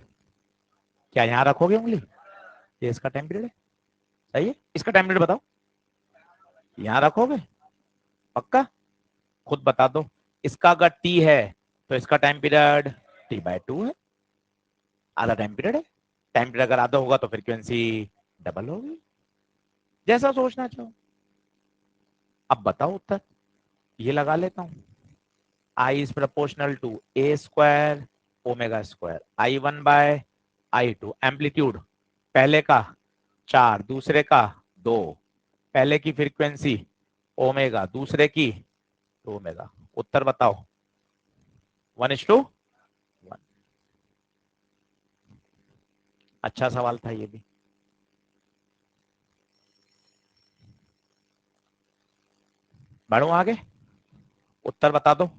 Speaker 1: क्या यहाँ रखोगे उंगली? ये इसका टाइम पीरियड है, सही है, इसका टाइम पीरियड बताओ, यहाँ रखोगे? पक्का? खुद बता दो। इसका अगर टी है तो इसका टाइम पीरियड t/2 है, आधा टाइम पीरियड है। टाइम पीरियड अगर आधा होगा तो फ्रीक्वेंसी डबल होगी। जैसा सोचना चाहो। अब बताओ उत्तर, ये लगा लेता हूं। I is proportional to A square omega square, I1/I2। Amplitude पहले का 4, दूसरे का 2, पहले की फ्रीक्वेंसी ओमेगा, दूसरे की 2 ओमेगा। उत्तर बताओ। 1:1। अच्छा सवाल था ये भी। बढ़ो आगे, उत्तर बता दो।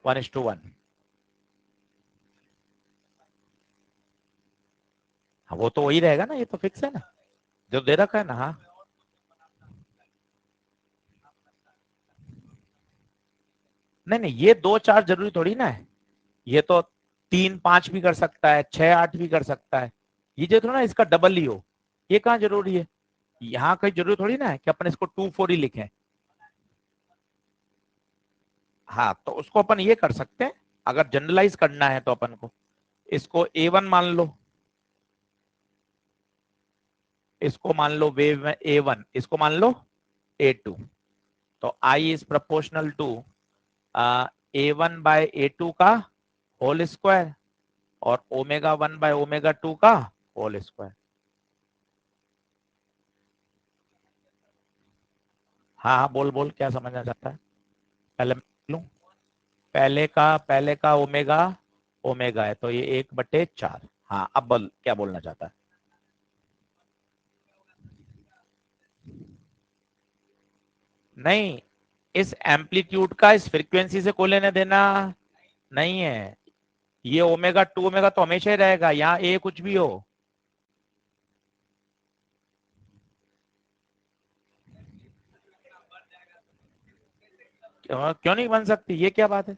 Speaker 1: 1:1। हाँ वो तो वही रहेगा ना, ये तो फिक्स है ना, जो दे रखा है ना। हाँ नहीं नहीं, ये 2 4 जरूरी थोड़ी ना है, ये तो 3 5 भी कर सकता है, 6 8 भी कर सकता है। ये जो थोड़ा ना इसका डबल ही हो, ये कहाँ जरूरी है? यहाँ कहीं जरूरी थोड़ी ना है कि अपन इसको 2 4 ही लिखें। हाँ तो उसको अपन ये कर सकते हैं, अगर जनरलाइज करना है तो अपन को इसको A1 मान लो, इसको मान लो वेव में A1, इसको मान लो A2। तो I is proportional to A1/A2 का होल स्क्वायर और ओमेगा 1 बाय ओमेगा 2 का होल स्क्वायर। हाँ हाँ बोल बोल, क्या समझना चाहता है? पहले मैं लूं। पहले का ओमेगा ओमेगा है तो ये 1/4। हाँ अब बोल, क्या बोलना चाहता है? नहीं, इस एम्पलीट्यूड का इस फ्रीक्वेंसी से कोई लेना देना नहीं है। ये ओमेगा 2 ओमेगा तो हमेशा ही रहेगा, यहाँ ए कुछ भी हो। क्यों नहीं बन सकती, ये क्या बात है?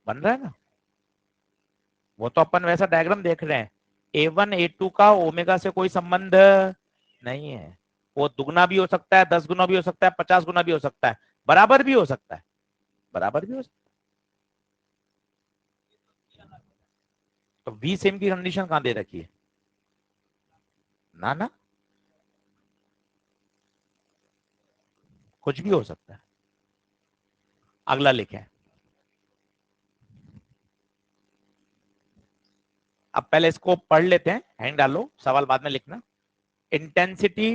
Speaker 1: बन रहा है ना। वो तो अपन वैसा डायग्राम देख रहे हैं। A1 A2 का ओमेगा से कोई संबंध नहीं है। वो दुगना भी हो सकता है, 10 गुना भी हो सकता है, 50 गुना भी हो सकता है, बराबर भी हो सकता है। बराबर भी हो सकता है। तो वी सेम की कंडीशन कहाँ दे रखी है? ना ना, कुछ भी हो सकता है। अगला लिखें। अब पहले इसको पढ़ लेते हैं, हैंग डालो, सवाल बाद में लिखना। Intensity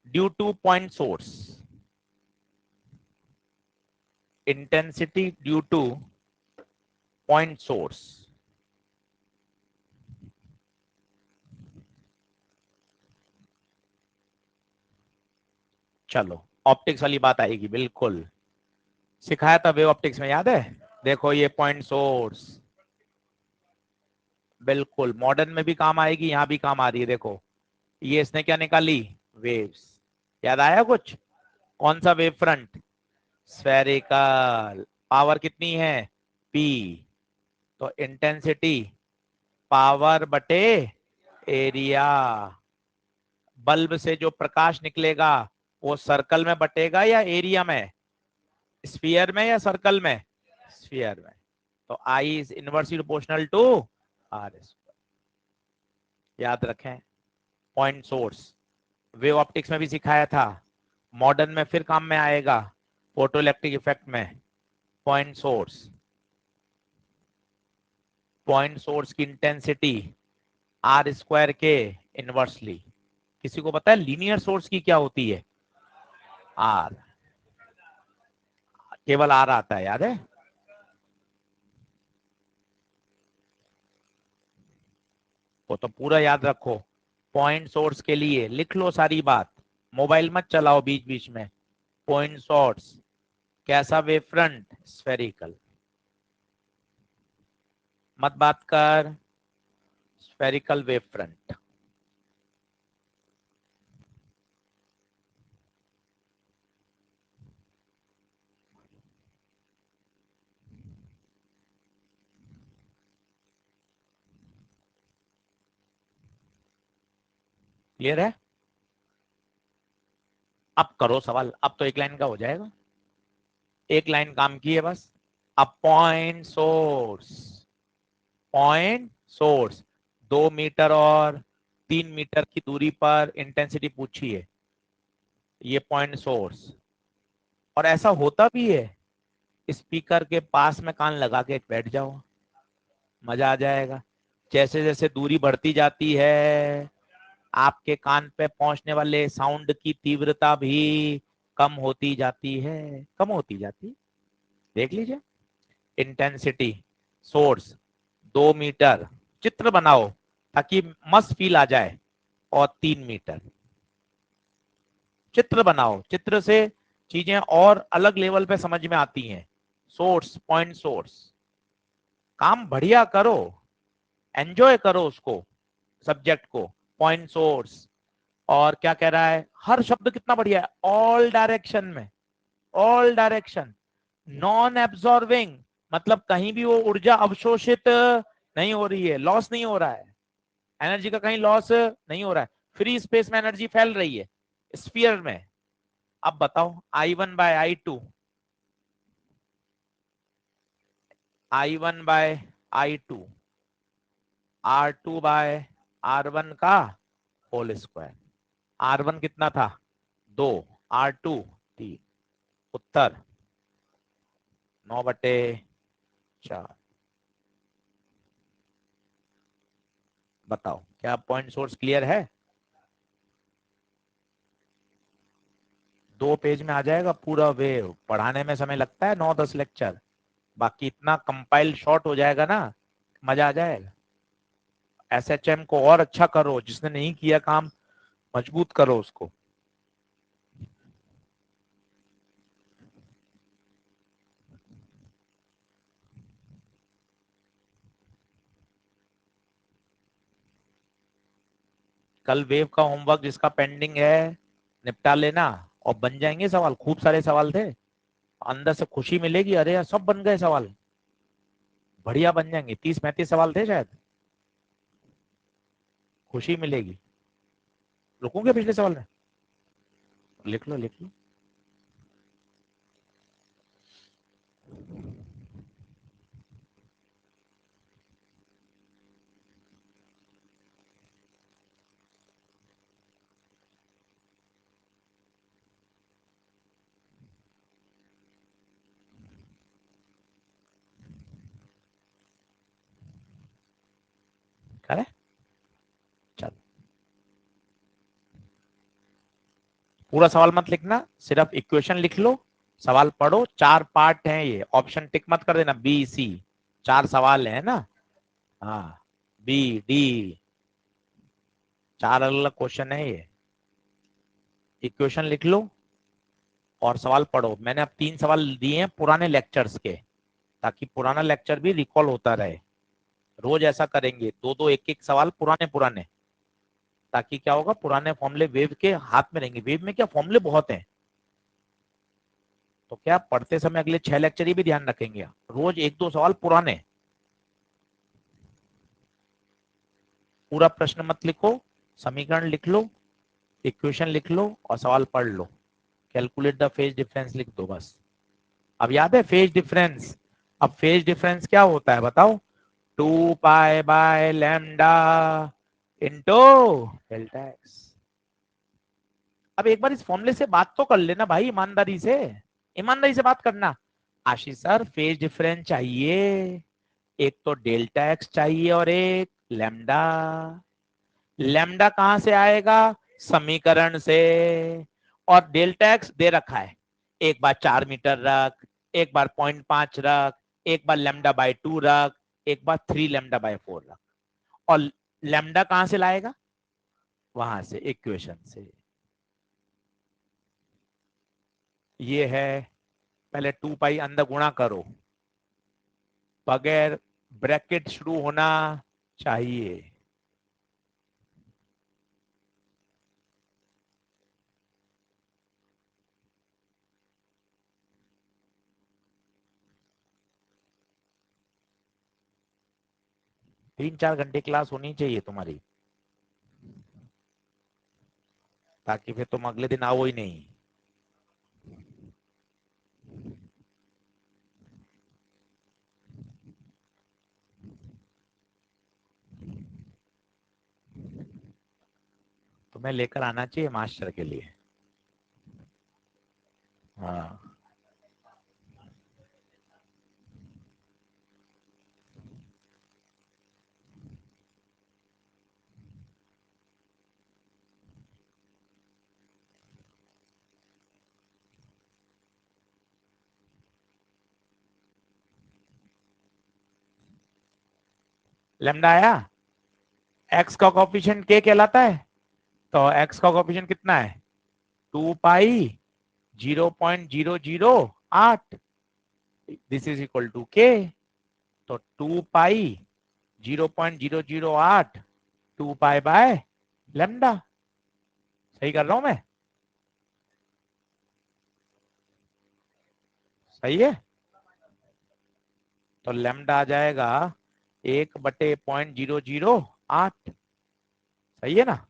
Speaker 1: due two point source. Intensity due two point source. चलो, ऑप्टिक्स वाली बात आएगी, बिल्कुल सिखाया था वेव ऑप्टिक्स में, याद है? देखो ये पॉइंट सोर्स, बिल्कुल मॉडर्न में भी काम आएगी, यहाँ भी काम आ रही है। देखो ये इसने क्या निकाली? वेव्स। याद आया कुछ? कौन सा वेव फ्रंट? स्फेरिकल। पावर कितनी है? पी। तो इंटेंसिटी पावर बटे एरिया। बल्ब से जो प्रकाश निकलेगा वो सर्कल में बटेगा या एरिया में? स्फीयर में या सर्कल में? स्फीयर में। तो I is inversely proportional to R. याद रखें, पॉइंट सोर्स वेव ऑप्टिक्स में भी सिखाया था, मॉडर्न में फिर काम में आएगा, फोटो इलेक्ट्रिक इफेक्ट में। पॉइंट सोर्स, पॉइंट सोर्स की इंटेंसिटी आर स्क्वायर के इनवर्सली। किसी को पता है लीनियर सोर्स की क्या होती है? आर। केवल आर आता है, याद है? वो तो पूरा याद रखो। पॉइंट सोर्स के लिए लिख लो सारी बात, मोबाइल मत चलाओ बीच बीच में। पॉइंट सोर्स कैसा वेव फ्रंट? स्फेरिकल। मत बात कर, स्फेरिकल वेव फ्रंट। क्लियर है? अब करो सवाल, अब तो एक लाइन का हो जाएगा। एक लाइन काम की है बस। अब point source, point source 2 metre और 3 मीटर की दूरी पर इंटेंसिटी पूछी है, ये पॉइंट सोर्स। और ऐसा होता भी है, स्पीकर के पास में कान लगा के बैठ जाओ, मजा आ जाएगा। जैसे जैसे दूरी बढ़ती जाती है, आपके कान पे पहुंचने वाले साउंड की तीव्रता भी कम होती जाती है, कम होती जाती है। देख लीजिए, इंटेंसिटी सोर्स 2 मीटर, चित्र बनाओ ताकि मस्त फील आ जाए, और 3 मीटर। चित्र बनाओ, चित्र से चीजें और अलग लेवल पे समझ में आती हैं। सोर्स, पॉइंट सोर्स, काम बढ़िया करो, एंजॉय करो उसको, सब्जेक्ट को। पॉइंट सोर्स, और क्या कह रहा है, हर शब्द कितना बढ़िया है, ऑल डायरेक्शन में। ऑल डायरेक्शन, नॉन एब्जॉर्बिंग, मतलब कहीं भी वो ऊर्जा अवशोषित नहीं हो रही है, लॉस नहीं हो रहा है, एनर्जी का कहीं लॉस नहीं हो रहा है, फ्री स्पेस में एनर्जी फैल रही है, स्फीयर में। अब बताओ I1/I2, I1/I2, R2/R1, R1 का होल स्क्वायर। R1 कितना था 2, R2 3, उत्तर 9/4। बताओ क्या पॉइंट सोर्स क्लियर है? 2 पेज में आ जाएगा पूरा वेव। पढ़ाने में समय लगता है 9-10 लेक्चर, बाकी इतना कंपाइल शॉर्ट हो जाएगा ना, मजा आ जाएगा। एसएचएम को और अच्छा करो, जिसने नहीं किया काम मजबूत करो उसको। कल वेव का होमवर्क जिसका पेंडिंग है निपटा लेना, और बन जाएंगे सवाल। खूब सारे सवाल थे, अंदर से खुशी मिलेगी, अरे यार सब बन गए सवाल, बढ़िया बन जाएंगे। 30-35 सवाल थे शायद, खुशी मिलेगी। रुकूंगे पिछले सवाल में, लिख लो लिख लो। करे चल, पूरा सवाल मत लिखना, सिर्फ इक्वेशन लिख लो, सवाल पढ़ो। 4 पार्ट हैं ये, ऑप्शन टिक मत कर देना, बी सी 4 सवाल है ना। हाँ, बी डी 4 अलग अलग क्वेश्चन है ये। इक्वेशन लिख लो और सवाल पढ़ो। मैंने अब 3 सवाल दिए हैं पुराने लेक्चर्स के, ताकि पुराना लेक्चर भी रिकॉल होता रहे। रोज ऐसा करेंगे, 2-2 1-1 सवाल पुराने पुराने, ताकि क्या होगा, पुराने फॉर्मूले वेव के हाथ में रहेंगे। वेव में क्या फॉर्मूले बहुत हैं, तो क्या पढ़ते समय अगले 6 लेक्चर ही भी ध्यान रखेंगे, रोज 1-2 सवाल पुराने। पूरा प्रश्न मत लिखो, समीकरण लिख लो, इक्वेशन लिख लो और सवाल पढ़ लो। कैलकुलेट द फेज डिफरेंस लिख दो बस। अब याद है फेज डिफरेंस? अब फेज डिफरेंस क्या होता है बताओ? 2 पाई/लैम्डा इंटू डेल्टा एक्स। अब एक बार इस फॉर्मूले से बात तो कर लेना भाई, ईमानदारी से, ईमानदारी से बात करना। आशीष सर फेज डिफरेंस चाहिए, एक तो डेल्टा एक्स चाहिए और एक लैम्डा। लैम्डा कहां से आएगा? समीकरण से। और डेल्टा एक्स दे रखा है, एक बार 4 मीटर रख, एक बार 0.5 रख, एक बार λ/2 रख, एक बार 3 λ/4 रख। और लैम्डा कहां से लाएगा? वहां से, इक्वेशन से। ये है, पहले 2 पाई अंदर गुणा करो, बगैर ब्रैकेट शुरू होना चाहिए। तीन 4 घंटे क्लास होनी चाहिए तुम्हारी, ताकि फिर तुम अगले दिन आओ ही नहीं। तुम्हें लेकर आना चाहिए मास्टर के लिए। हाँ, लैम्डा आया। एक्स का कोफिशिएंट के कहलाता है, तो एक्स का कोफिशिएंट कितना है? 2 पाई 0.008, दिस इज इक्वल टू के। तो 2 पाई 0.008, 2 पाई/लैम्डा। सही कर रहा हूं मैं? सही है। तो लैम्डा आ जाएगा 1/0.008। सही है ना?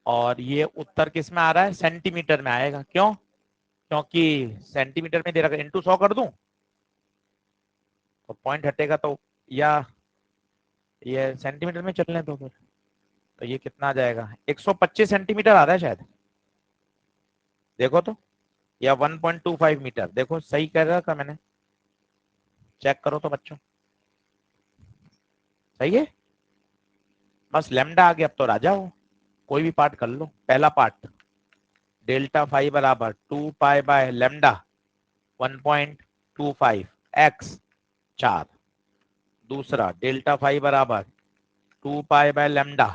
Speaker 1: और ये उत्तर किस में आ रहा है? सेंटीमीटर में आएगा। क्यों? क्योंकि सेंटीमीटर में दे रखा है, इंटू 100 कर दूं तो पॉइंट हटेगा, तो या ये सेंटीमीटर में चलने दो फिर। तो ये कितना आ जाएगा, 125 सेंटीमीटर आ रहा है शायद, देखो तो, या 1.25 मीटर, देखो सही कह रहा था मैंने, चेक करो तो बच्चों, सही है। बस लेमडा आ गया, अब तो राजा हो, कोई भी पार्ट कर लो। पहला पार्ट डेल्टा फाई बराबर 2 पाई बाय लेमडा 1.25 एक्स 4। दूसरा डेल्टा फाई बराबर 2 पाई बाय लेमडा,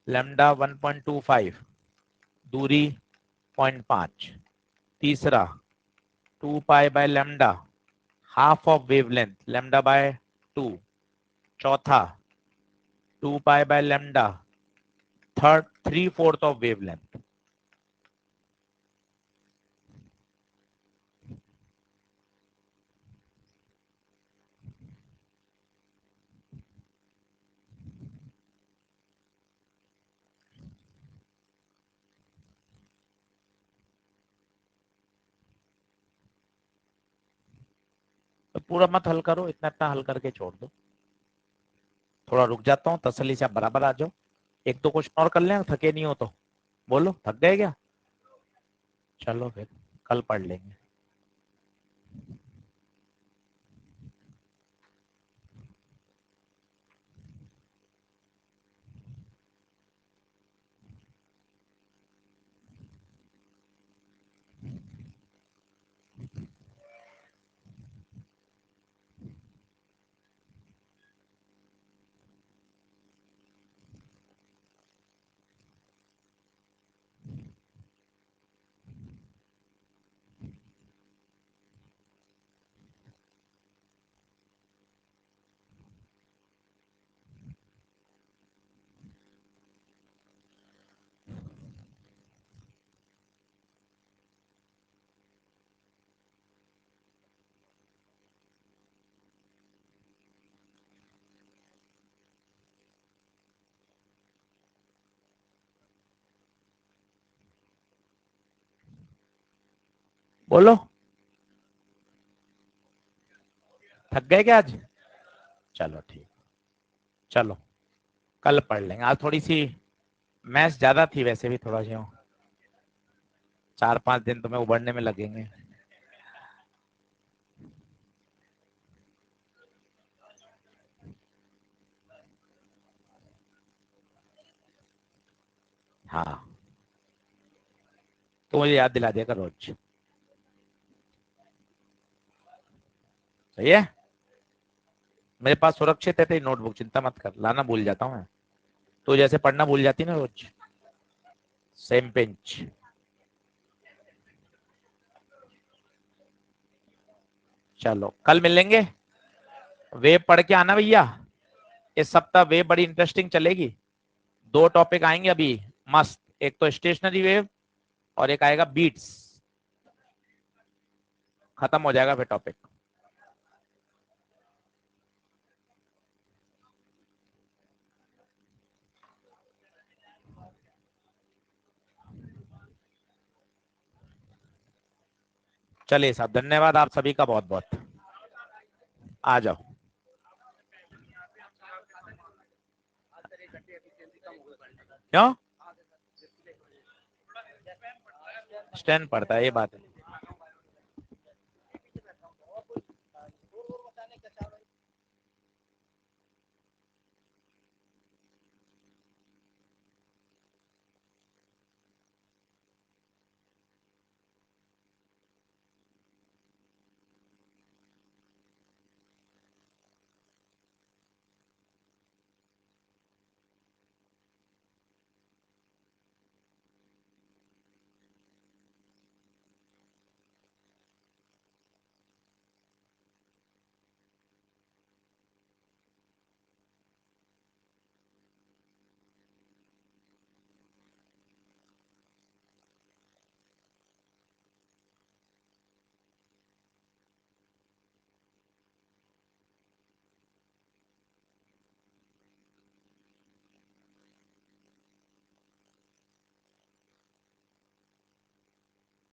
Speaker 1: लेमडा 1.25, दूरी 0.5। तीसरा 2 pi by lambda, half of wavelength lambda by 2। चौथा 2 pi by lambda, third 3/4 of wavelength. तो पूरा मत हल करो, इतना इतना हल करके छोड़ दो। थोड़ा रुक जाता हूँ, तसल्ली से आप बराबर आ जाओ। एक दो क्वेश्चन और कर लें, थके नहीं हो तो बोलो, थक गए क्या? चलो फिर कल पढ़ लेंगे। बोलो, थक गए क्या आज? चलो ठीक, चलो कल पढ़ लेंगे। आज थोड़ी सी मैथ्स ज्यादा थी, वैसे भी थोड़ा सा 4-5 दिन तुम्हें उबरने में लगेंगे। हाँ, तो मुझे याद दिला दिया कर रोज, सही है। मेरे पास सुरक्षित है तेरी नोटबुक, चिंता मत कर, लाना भूल जाता हूँ मैं, तो जैसे पढ़ना भूल जाती ना रोज। सेम पेंच। चलो कल मिलेंगे। वेब पढ़ के आना भैया, इस सप्ताह वेब बड़ी इंटरेस्टिंग चलेगी। 2 टॉपिक आएंगे अभी मस्त, एक तो स्टेशनरी वेव और एक आएगा बीट्स, खत्म हो जाएगा फिर टॉपिक। चलिए साहब, धन्यवाद आप सभी का बहुत बहुत। आ जाओ। क्यों? स्टैंड पड़ता है, ये बात है।